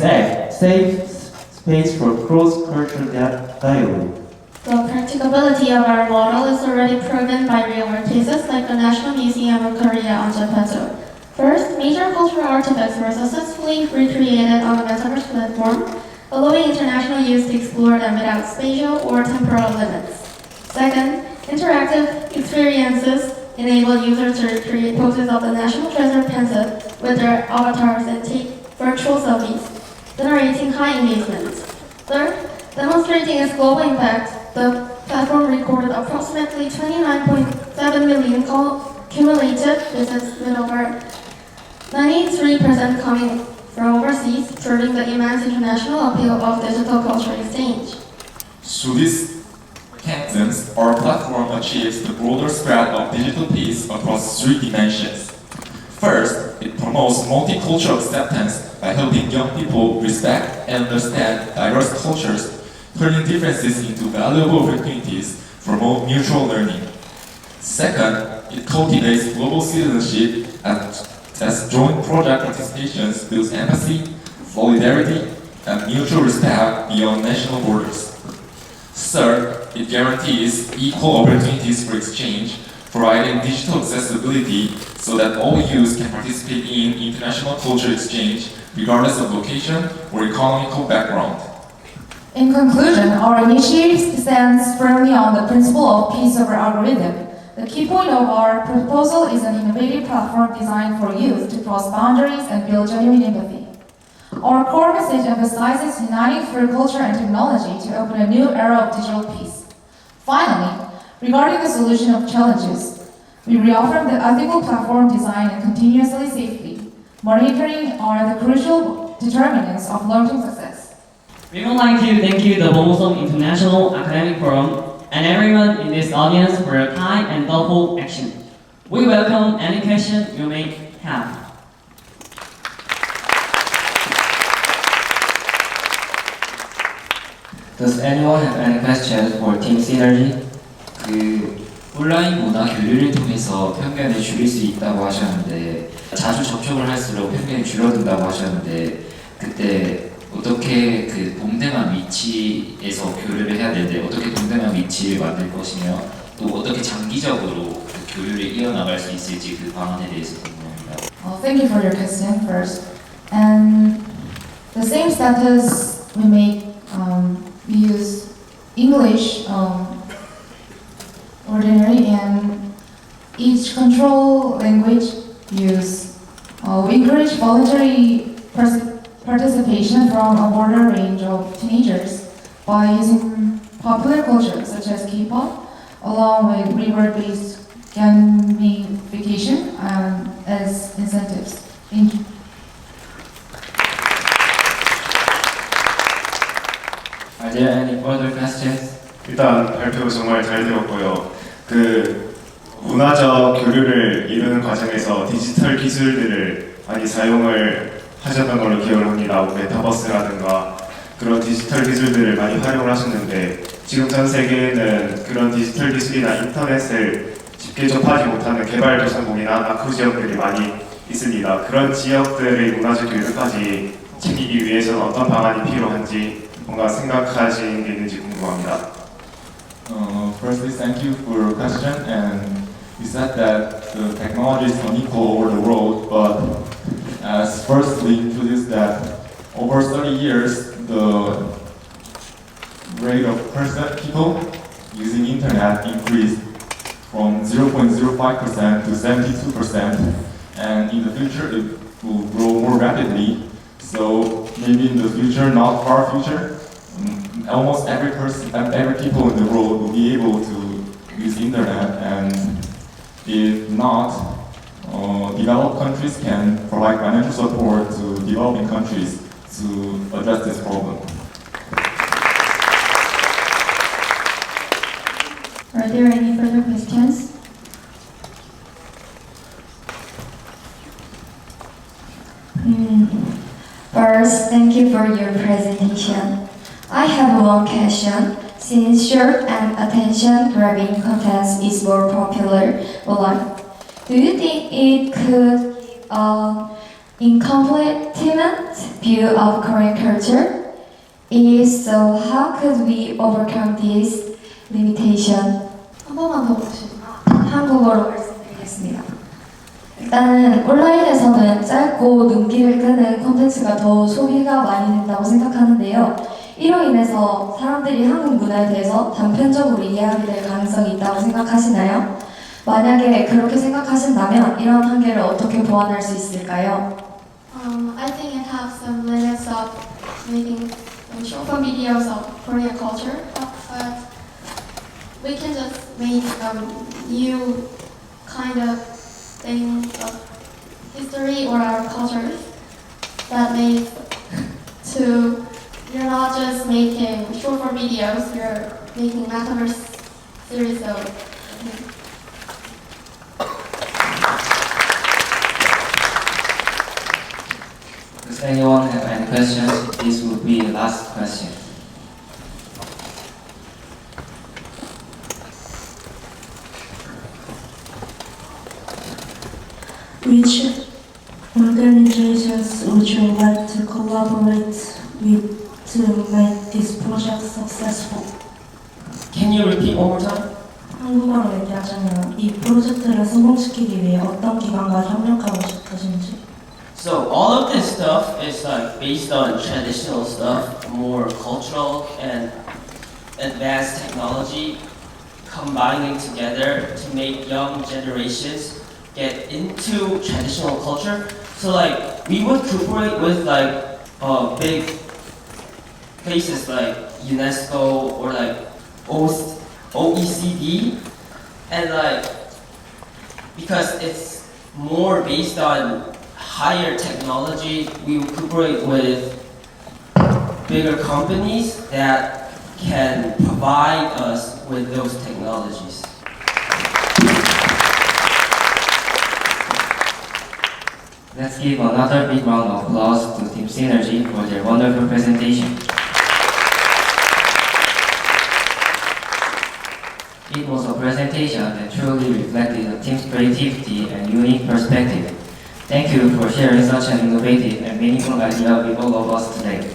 safe space for cross-cultural dialogue. The practicability of our model is already proven by real-world cases like the National Museum of Korea on Japan. First, major cultural artifacts were successfully recreated on a metaverse platform, allowing international use to explore them without spatial or temporal limits. Second, interactive experiences enable users to recreate poses of the national treasure pencil with their avatars and take virtual selfies, generating high engagement. Third, demonstrating its global impact, the platform recorded approximately 29.7 million cumulative visits with over 93% coming from overseas, serving the immense international appeal of digital culture exchange. Through these mechanisms, our platform achieves the broader spread of digital peace across three dimensions. First, it promotes multicultural acceptance by helping young people respect and understand diverse cultures, turning differences into valuable opportunities for more mutual learning. Second, it cultivates global citizenship as joint project participations builds empathy, solidarity, and mutual respect beyond national borders. Third, it guarantees equal opportunities for exchange, providing digital accessibility so that all youth can participate in international culture exchange regardless of location or economical background. In conclusion, our initiative stands firmly on the principle of peace over algorithm. The key point of our proposal is an innovative platform designed for youth to cross boundaries and build genuine empathy. Our core message emphasizes uniting through culture and technology to open a new era of digital peace. Finally, regarding the solution of challenges, we reaffirm that ethical platform design and continuously safely monitoring are the crucial determinants of long-term success. We would like to thank you, the Bomusum International Academic Forum, and everyone in this audience for your kind and thoughtful action. We welcome any question you may have. Does anyone have any questions for Team Synergy? 온라인 문화 교류를 통해서 편견을 줄일 수 있다고 하셨는데 자주 접촉을 할수록 편견이 줄어든다고 하셨는데 그때 어떻게 그 동등한 위치에서 교류를 해야 되는데 어떻게 동등한 위치를 만들 것이며 또 어떻게 장기적으로 그 교류를 이어나갈 수 있을지 그 방안에 대해서 궁금합니다. Thank you for your question first. And the same status we make, we use English ordinary and each control language use. We encourage voluntary participation from a broader range of teenagers by using popular culture such as K-pop along with reward-based gamification as incentives. Thank you. Are there any further questions? 일단 발표 정말 잘 들었고요. 그 문화적 교류를 이루는 과정에서 디지털 기술들을 많이 사용을 하셨던 걸로 기억을 합니다. 메타버스라든가 그런 디지털 기술들을 많이 활용을 하셨는데 지금 전 세계에는 그런 디지털 기술이나 인터넷을 쉽게 접하지 못하는 개발도상국이나 낙후 지역들이 많이 있습니다. 그런 지역들의 문화적 교류까지 챙기기 위해서는 어떤 방안이 필요한지 뭔가 생각하신 게 있는지 궁금합니다. Firstly, thank you for your question. And you said that the technology is unequal over the world, but as firstly introduced that over 30 years, the rate of people using internet increased from 0.05% to 72%, and in the future it will grow more rapidly. So maybe in the future, not far future, almost every person, every people in the world will be able to use internet, and if not, developed countries can provide financial support to developing countries to address this problem. Are there any further questions? First, thank you for your presentation. I have one question. Since short and attention-grabbing content is more popular online, do you think it could incomplete view of Korean culture? If so, how could we overcome this limitation? 한 번만 더 한국어로 말씀드리겠습니다. 일단은 온라인에서는 짧고 눈길을 끄는 콘텐츠가 더 소비가 많이 된다고 생각하는데요. 이로 인해서 사람들이 한국 문화에 대해서 단편적으로 이해하게 될 가능성이 있다고 생각하시나요? 만약에 그렇게 생각하신다면 이런 한계를 어떻게 보완할 수 있을까요? I think it has some limits of making short form videos of Korean culture, but we can just make new kind of things of history or our culture that makes to you're not just making short form videos, you're making metaverse series of Does anyone have any questions? This will be the last question. Which organizations would you like to collaborate with to make this project successful? Can you repeat one more time? 한국어로 얘기하자면 이 프로젝트를 성공시키기 위해 어떤 기관과 협력하고 싶으신지? So all of this stuff is like based on traditional stuff, more cultural and advanced technology, combining together to make young generations get into traditional culture. So like we would cooperate with like big places like UNESCO or like OECD, and like because it's more based on higher technology, we will cooperate with bigger companies that can provide us with those technologies. Let's give another big round of applause to Team Synergy for their wonderful presentation. It was a presentation that truly reflected the team's creativity and unique perspective. Thank you for sharing such an innovative and meaningful idea with all of us today.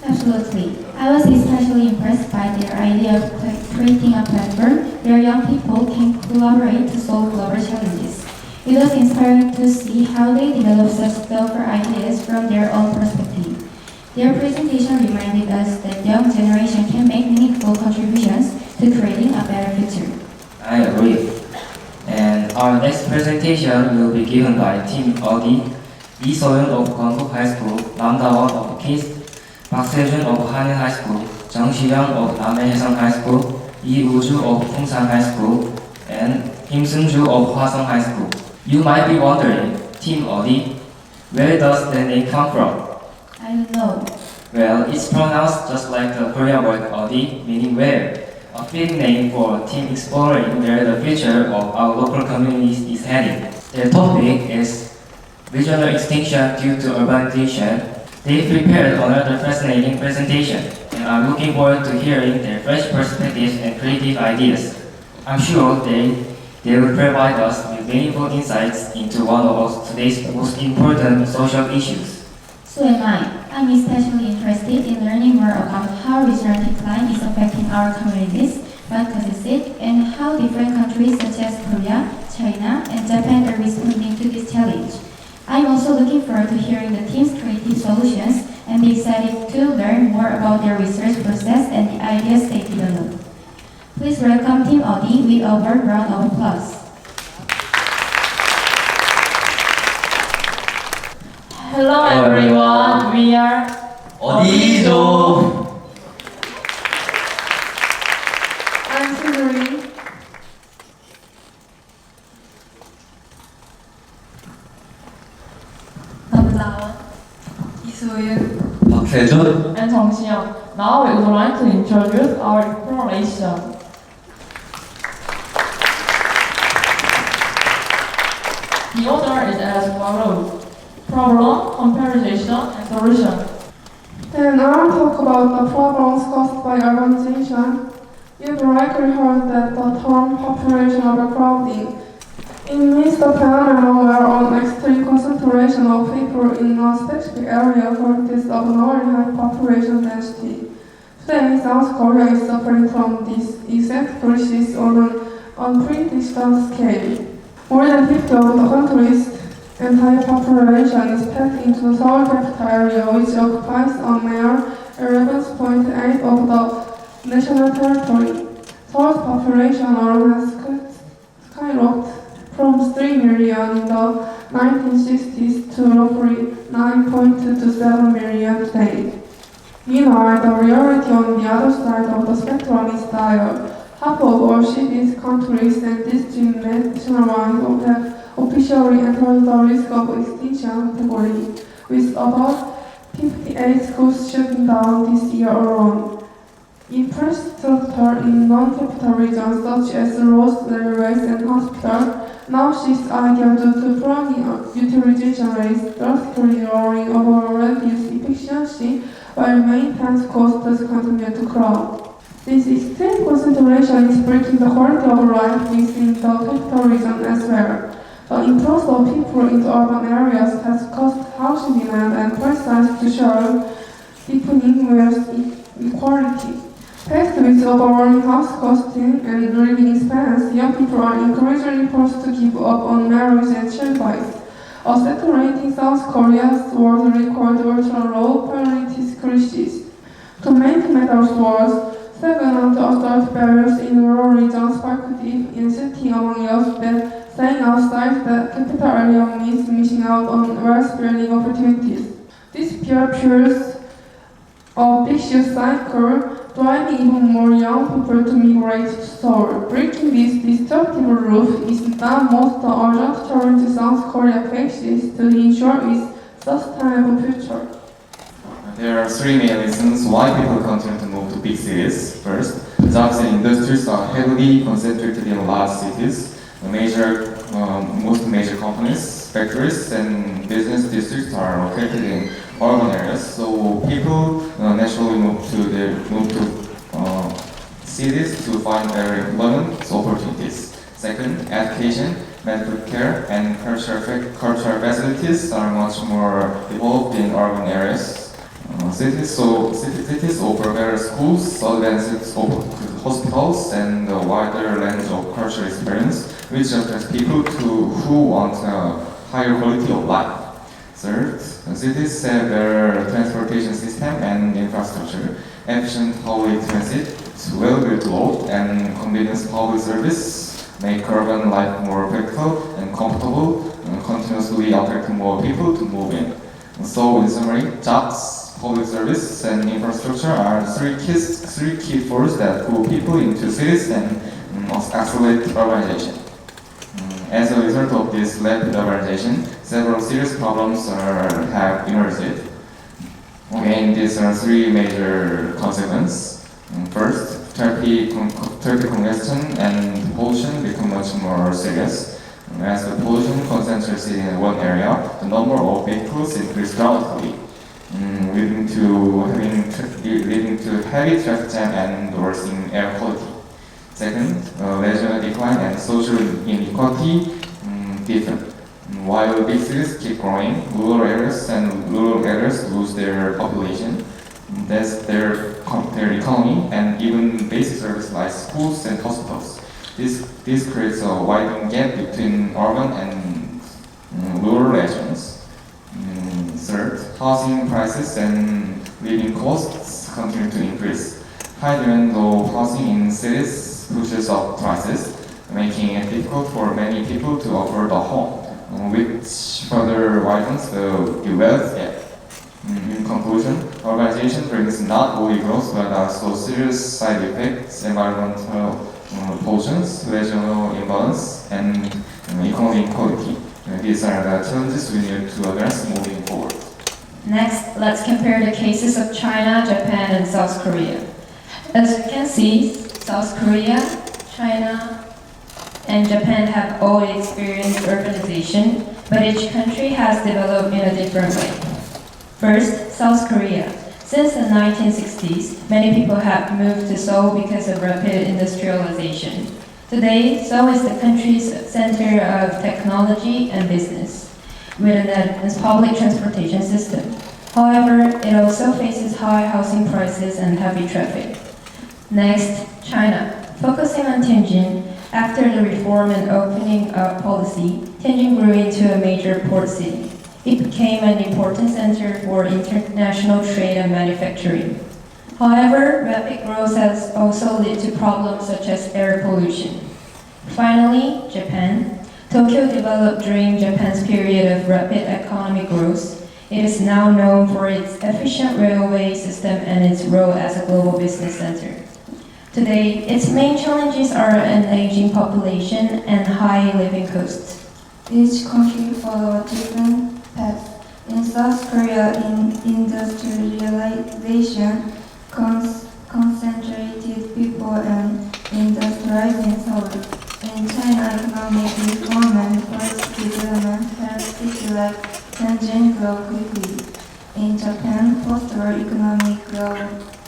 Absolutely. I was especially impressed by their idea of creating a platform where young people can collaborate to solve global challenges. It was inspiring to see how they develop such clever ideas from their own perspective. Their presentation reminded us that young generation can make meaningful contributions to creating a better future. I agree. And our next presentation will be given by Team Audi, Lee Soyeon of Gwanguk High School, Nam Da-won of KIST, Park Se-jun of Hanin High School, Jung Si-young of Nam해해성 High School, Lee Woo-ju of Pungsan High School, and Kim Seung-ju of Hwasong High School. You might be wondering, Team Audi, where does the name come from? I don't know. Well, it's pronounced just like the Korean word Audi, meaning where. A fitting name for a team exploring where the future of our local communities is heading. Their topic is regional extinction due to urbanization. They prepared another fascinating presentation, and I'm looking forward to hearing their fresh perspectives and creative ideas. I'm sure they will provide us with meaningful insights into one of today's most important social issues. So am I. I'm especially interested in learning more about how regional decline is affecting our communities, what causes it, and how different countries such as Korea, China, and Japan are responding to this challenge. I'm also looking forward to hearing the team's creative solutions and be excited to learn more about their research process and the ideas they develop. Please welcome Team Audi with a warm round of applause. Hello everyone, we are 어디죠? I'm Silvery. 남자원, 이소윤, 박세준, and 정시영. Now we would like to introduce our exploration. The order is as follows: problem, comparison, and solution. Then I'll talk about the problems caused by urbanization. You've likely heard that the term population overcrowding. It means the phenomenon where an extreme concentration of people in a specific area causes abnormally high population density. Today, South Korea is suffering from this exact crisis on an unprecedented scale. More than 50 of the country's entire population is packed into the Seoul capital area, which occupies a mere 11.8% of the national territory. Seoul's population alone has skyrocketed from 3 million in the 1960s to roughly 9.2 to 7 million today. Meanwhile, the reality on the other side of the spectrum is dire. Half of all cities, countries, and districts nationwide have officially entered the risk of extinction category, with about 58 schools shutting down this year alone. Infrastructure in non-capital regions such as roads, railways, and hospitals now sees ideal due to planning utilization rates drastically lowering overall reduced efficiency, while maintenance costs continue to crowd. This extreme concentration is breaking the quality of life within the capital region as well. The influx of people into urban areas has caused housing demand and prices to show, deepening wealth inequality. Faced with overwhelming house costing and living expense, young people are increasingly forced to give up on marriage and childbirth. A saturating South Korea's world record ultra-low fertility crisis. To make matters worse, stagnant adult barriers in rural regions sparked deep anxiety among youth that staying outside the capital area means missing out on wealth-building opportunities. This fear fuels a vicious cycle, driving even more young people to migrate to Seoul. Breaking this destructive loop is the most urgent challenge South Korea faces to ensure its sustainable future. There are three main reasons why people continue to move to big cities. First, jobs and industries are heavily concentrated in large cities. Most major companies, factories, and business districts are located in urban areas, so people naturally move to cities to find better employment opportunities. Second, education, medical care, and cultural facilities are much more developed in urban areas. Cities offer better schools, advanced hospitals, and a wider range of cultural experience, which attracts people who want a higher quality of life. Third, cities have better transportation system and infrastructure, efficient public transit, well-built road, and convenience public service make urban life more practical and comfortable, continuously attracting more people to move in. So, in summary, jobs, public service, and infrastructure are three key forces that pull people into cities and accelerate urbanization. As a result of this rapid urbanization, several serious problems have emerged. Again, these are three major consequences. First, traffic congestion and pollution become much more serious. As the pollution concentrates in one area, the number of vehicles increase dramatically, leading to heavy traffic jam and worsening air quality. Second, regional decline and social inequality deepen. While big cities keep growing, rural areas lose their population, that's their economy, and even basic services like schools and hospitals. This creates a widening gap between urban and rural regions. Third, housing prices and living costs continue to increase. High demand of housing in cities pushes up prices, making it difficult for many people to afford a home. which further widens the wealth gap. In conclusion, urbanization brings not only growth but also serious side effects, environmental pollutions, regional imbalance, and economic inequality. These are the challenges we need to address moving forward. Next, let's compare the cases of China, Japan, and South Korea. As you can see, South Korea, China, and Japan have all experienced urbanization, but each country has developed in a different way. First, South Korea. Since the 1960s, many people have moved to Seoul because of rapid industrialization. Today, Seoul is the country's center of technology and business, with an advanced public transportation system. However, it also faces high housing prices and heavy traffic. Next, China. Focusing on Tianjin, after the reform and opening up policy, Tianjin grew into a major port city. It became an important center for international trade and manufacturing. However, rapid growth has also led to problems such as air pollution. Finally, Japan. Tokyo developed during Japan's period of rapid economic growth. It is now known for its efficient railway system and its role as a global business center. Today, its main challenges are an aging population and high living costs. Each country follows different paths. In South Korea, industrialization concentrated people and industrializing Seoul. In China, economic reform and forest development helped cities like Tianjin grow quickly. In Japan, post-war economic growth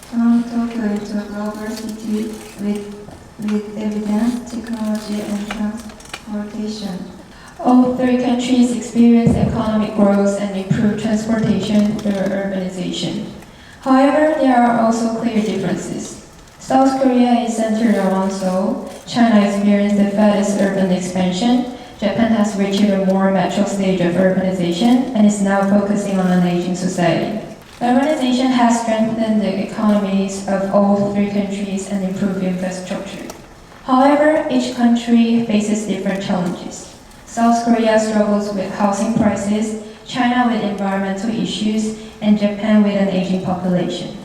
turned Tokyo into a global city with evidence, technology, and transportation. All three countries experienced economic growth and improved transportation through urbanization. However, there are also clear differences. South Korea is centered around Seoul. China experienced the fastest urban expansion. Japan has reached a more mature stage of urbanization and is now focusing on an aging society. Urbanization has strengthened the economies of all three countries and improved infrastructure. However, each country faces different challenges. South Korea struggles with housing prices, China with environmental issues, and Japan with an aging population.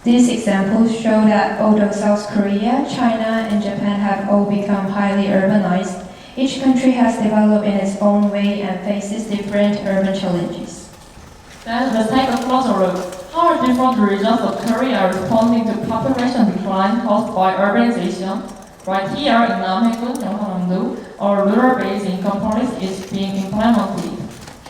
These examples show that although South Korea, China, and Japan have all become highly urbanized, each country has developed in its own way and faces different urban challenges. Then let's take a closer look. How are different regions of Korea responding to population decline caused by urbanization? Right here in Nam해해성고, Gyeongsanam-do, our rural-based income policy is being implemented.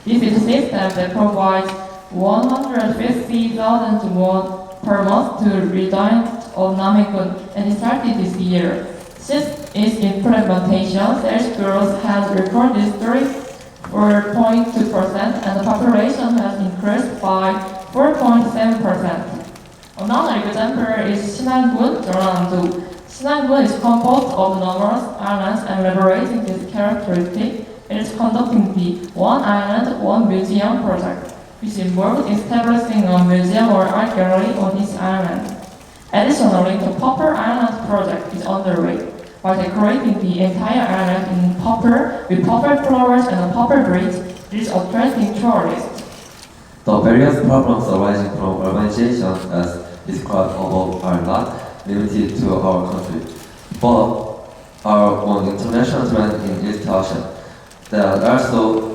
This is a system that provides 150,000 won per month to residents of Nam해해성go, and it started this year. Since its implementation, sales growth has recorded 34.2% and the population has increased by 4.7%. Another example is Sinangun, Jeollanam-do. Sinangun is composed of numerous islands, and leveraging this characteristic, it is conducting the One Island, One Museum project, which involves establishing a museum or art gallery on each island. Additionally, the Popper Island project is underway, by decorating the entire island in popper with popper flowers and a popper bridge, it is attracting tourists. The various problems arising from urbanization, as described above, are not limited to our country, but are on international trend in East Asia. That also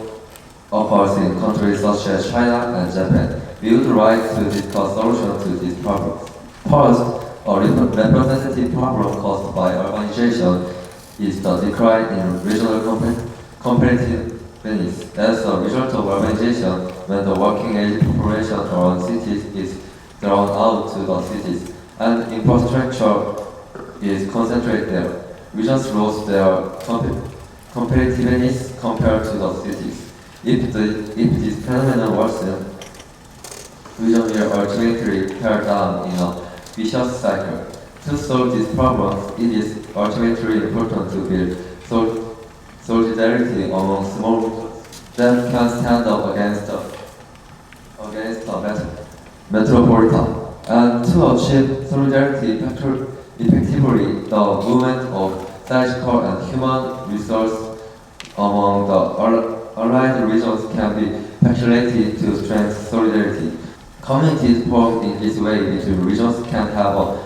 occurs in countries such as China and Japan. We would like to discuss solutions to these problems. First, a representative problem caused by urbanization is the decline in regional competitiveness. As a result of urbanization, when the working age population around cities is drawn out to the cities, and infrastructure is concentrated there, regions lose their competitiveness compared to the cities. If this phenomenon worsens, regions will ultimately tear down in a vicious cycle. To solve these problems, it is ultimately important to build solidarity among small regions that can stand up against the metropolitan. And to achieve solidarity effectively, the movement of psychical and human resources among the regions can be facilitated to strengthen solidarity. Communities formed in this way between regions can have a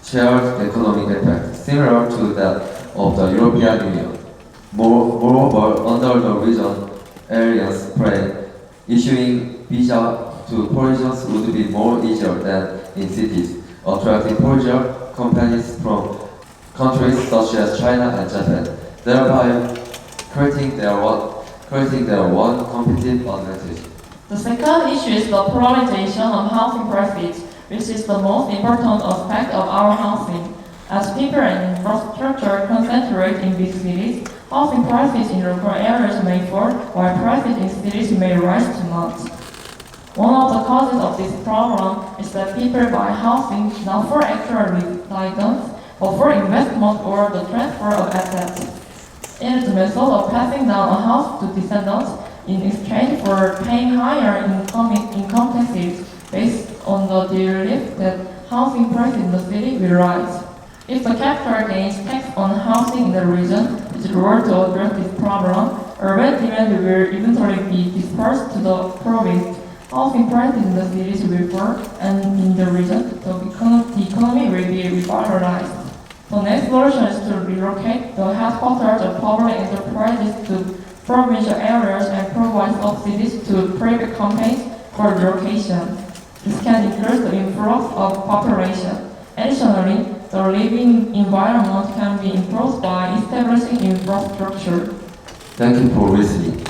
shared economic effect, similar to that of the European Union. Moreover, under the region areas plan, issuing visa to foreigners would be more easier than in cities, attracting foreign companies from countries such as China and Japan, thereby creating their one competitive advantage. The second issue is the polarization of housing prices, which is the most important aspect of our housing. As people and infrastructure concentrate in big cities, housing prices in rural areas may fall, while prices in cities may rise too much. One of the causes of this problem is that people buy housing not for actual residence, but for investment or the transfer of assets. It is a method of passing down a house to descendants in exchange for paying higher income taxes based on the belief that housing prices in the city will rise. If the capital gains tax on housing in the region is lower to address this problem, urban demand will eventually be dispersed to the province. Housing prices in the cities will fall, and in the region, the economy will be revitalized. The next solution is to relocate the headquarters of public enterprises to provincial areas and provide subsidies to private companies for relocation. This can increase the influx of population. Additionally, the living environment can be improved by establishing infrastructure. Thank you for listening.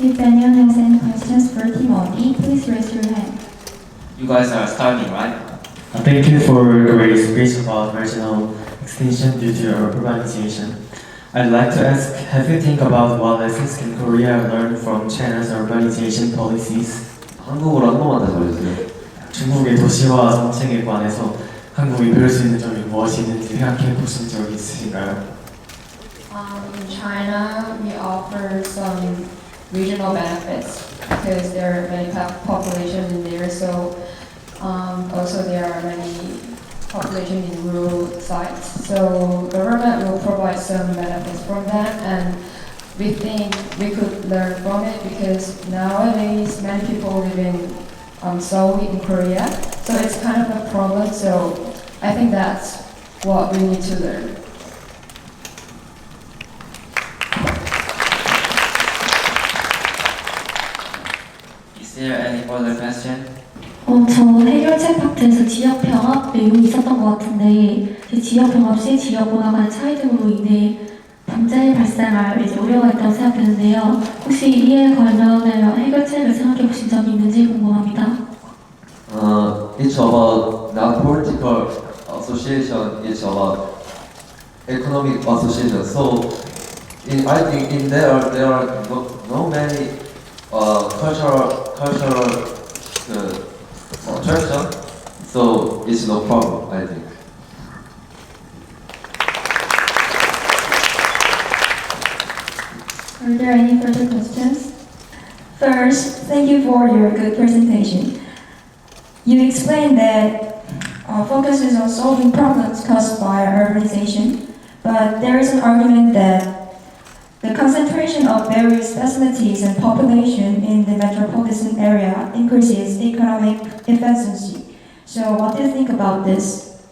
If anyone has any questions for Team OD, please raise your hand. You guys are starting, right? Thank you for your great speech about regional extinction due to urbanization. I'd like to ask, have you think about what lessons can Korea learn from China's urbanization policies? 한국어로 한 번만 다시 말해주세요. 중국의 도시화 정책에 관해서 한국이 배울 수 있는 점이 무엇이 있는지 생각해 보신 적이 있으신가요? In China, we offer some regional benefits because there are many population in there. So also there are many population in rural sites. So government will provide some benefits from that, and we think we could learn from it because nowadays many people live in Seoul in Korea. So it's kind of a problem. So I think that's what we need to learn. Is there any further question? 저 해결책 파트에서 지역 병합 내용이 있었던 것 같은데 지역 병합 시 지역 문화간의 차이 등으로 인해 범죄 발생할 우려가 있다고 생각했는데요. 혹시 이에 관련하여 해결책을 생각해 보신 적이 있는지 궁금합니다. It's about not political association. It's about economic association. So, I think in there are no many cultural attraction. So it's no problem, I think. Are there any further questions? First, thank you for your good presentation. You explained that focus is on solving problems caused by urbanization, but there is an argument that the concentration of various facilities and population in the metropolitan area increases economic efficiency. So what do you think about this?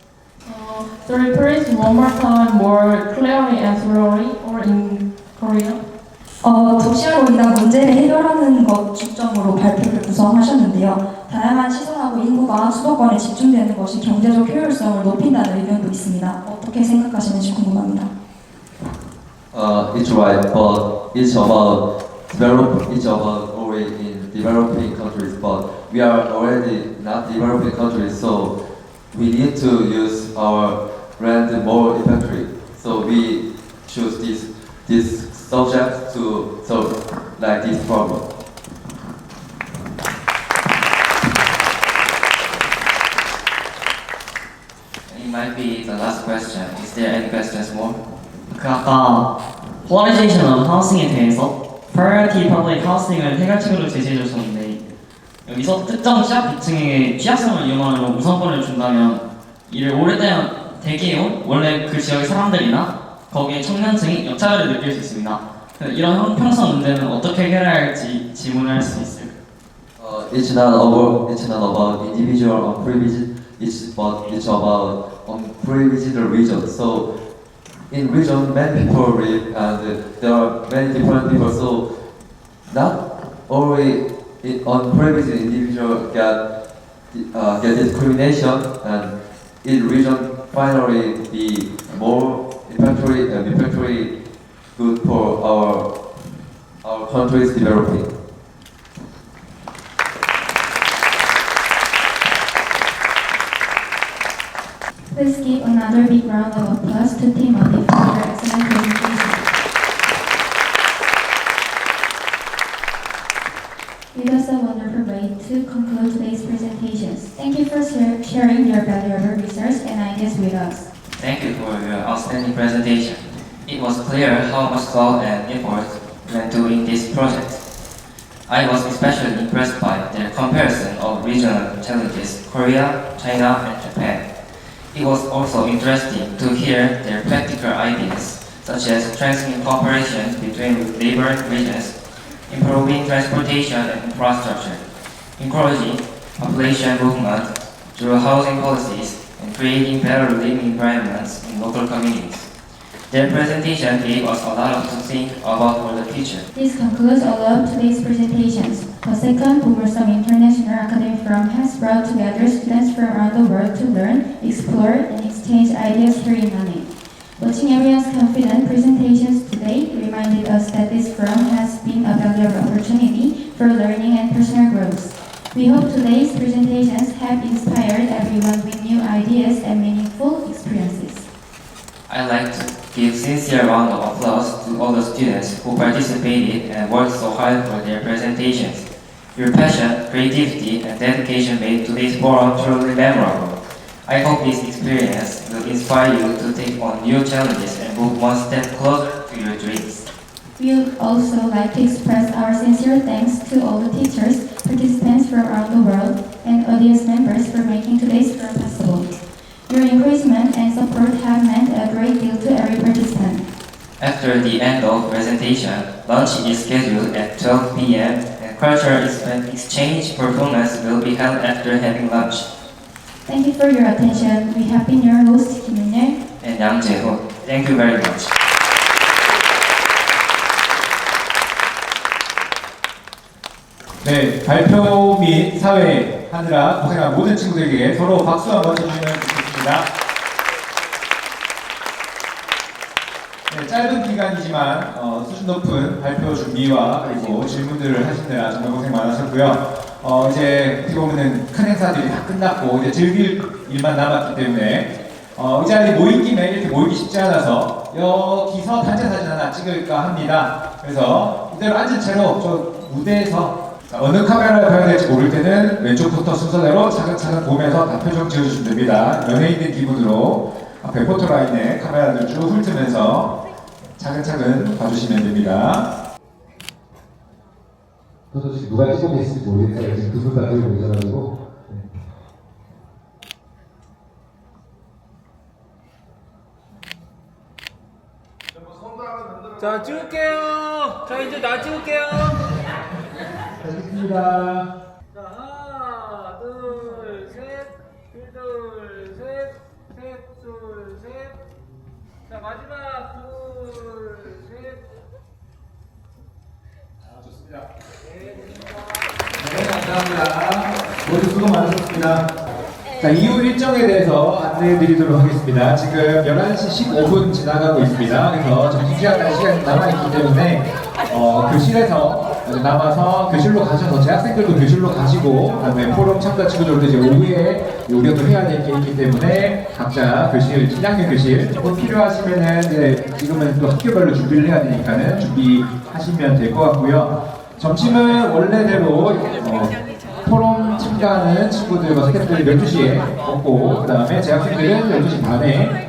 To rephrase one more time more clearly and thoroughly, or in Korea? 도시화로 인한 문제를 해결하는 것 중점으로 발표를 구성하셨는데요. 다양한 시설하고 인구가 수도권에 집중되는 것이 경제적 효율성을 높인다는 의견도 있습니다. 어떻게 생각하시는지 궁금합니다. It's right, but it's about always in developing countries, but we are already not developing countries, so we need to use our land more effectively. So we choose this subject to solve like this problem. It might be the last question. Is there any questions more? 아까 polarization of housing에 대해서 priority public housing을 해결책으로 제시해 주셨는데 여기서 특정 취약 계층에게 취약성을 이용하는 우선권을 준다면 이를 오래된 대기온 원래 그 지역의 사람들이나 거기에 청년층이 역차별을 느낄 수 있습니다. 이런 형평성 문제는 어떻게 해결할지 질문할 수 있어요. It's not about individual unprivileged. It's about unprivileged region. So in region, many people live, and there are many different people. So not only unprivileged individual get discrimination, and in region finally be more effectively good for our country's developing. Please give another big round of applause to Timothy for your excellent presentation. It was a wonderful way to conclude today's presentations. Thank you for sharing your valuable research and ideas with us. Thank you for your outstanding presentation. It was clear how much thought and effort went into this project. I was especially impressed by their comparison of regional challenges, Korea, China, and Japan. It was also interesting to hear their practical ideas, such as strengthening cooperation between neighboring regions, improving transportation and infrastructure, encouraging population movement through housing policies, and creating better living environments in local communities. Their presentation gave us a lot to think about for the future. This concludes all of today's presentations. The second Bo물섬 International Academic Forum has brought together students from around the world to learn, explore, and exchange ideas here in Nam해. Watching everyone's confident presentations today reminded us that this forum has been a valuable opportunity for learning and personal growth. We hope today's presentations have inspired everyone with new ideas and meaningful experiences. I'd like to give sincere round of applause to all the students who participated and worked so hard for their presentations. Your passion, creativity, and dedication made today's forum truly memorable. I hope this experience will inspire you to take on new challenges and move one step closer to your dreams. We would also like to express our sincere thanks to all the teachers, participants from around the world, and audience members for making today's forum possible. Your encouragement and support have meant a great deal to every participant. After the end of presentation, lunch is scheduled at 12 p.m. and cultural exchange performance will be held after having lunch. Thank you for your attention. We have been your host, Kim Yoon-yeol and Yang Jae-ho. Thank you very much. 네, 발표 및 사회 하느라 고생한 모든 친구들에게 서로 박수 한번 쳐주시면 좋겠습니다. 네, 짧은 기간이지만 수준 높은 발표 준비와 그리고 질문들을 하시느라 정말 고생 많으셨고요. 이제 어떻게 보면은 큰 행사들이 다 끝났고 이제 즐길 일만 남았기 때문에 이 자리에 모인 김에 이렇게 모이기 쉽지 않아서 여기서 단체 사진 하나 찍을까 합니다. 그래서 이대로 앉은 채로 저 무대에서 어느 카메라를 봐야 될지 모를 때는 왼쪽부터 순서대로 차근차근 보면서 다 표정 지어주시면 됩니다. 연예인들 기분으로 앞에 포토라인에 카메라를 쭉 훑으면서 차근차근 봐주시면 됩니다. 또 솔직히 누가 찍고 계실지 모르겠어요. 지금 두 분 다 들고 계셔가지고. 자, 찍을게요. 자, 이제 나 찍을게요. 자, 찍습니다. 자, 하나, 둘, 셋, 둘, 셋, 셋, 둘, 셋. 자, 마지막 둘, 셋. 좋습니다. 네, 감사합니다. 모두 수고 많으셨습니다. 자, 이후 일정에 대해서 안내해 드리도록 하겠습니다. 지금 11시 15분 지나가고 있습니다. 그래서 점심시간 시간이 남아있기 때문에 교실에서 남아서 교실로 가셔서 재학생들도 교실로 가시고 그다음에 포럼 참가 친구들도 이제 오후에 요리도 해야 될 게 있기 때문에 각자 교실, 1학년 교실 조금 필요하시면은 이제 지금은 또 학교별로 준비를 해야 되니까는 준비하시면 될 것 같고요. 점심은 원래대로 포럼 참가하는 친구들과 스태프들이 12시에 먹고 그 다음에 재학생들은 12시 반에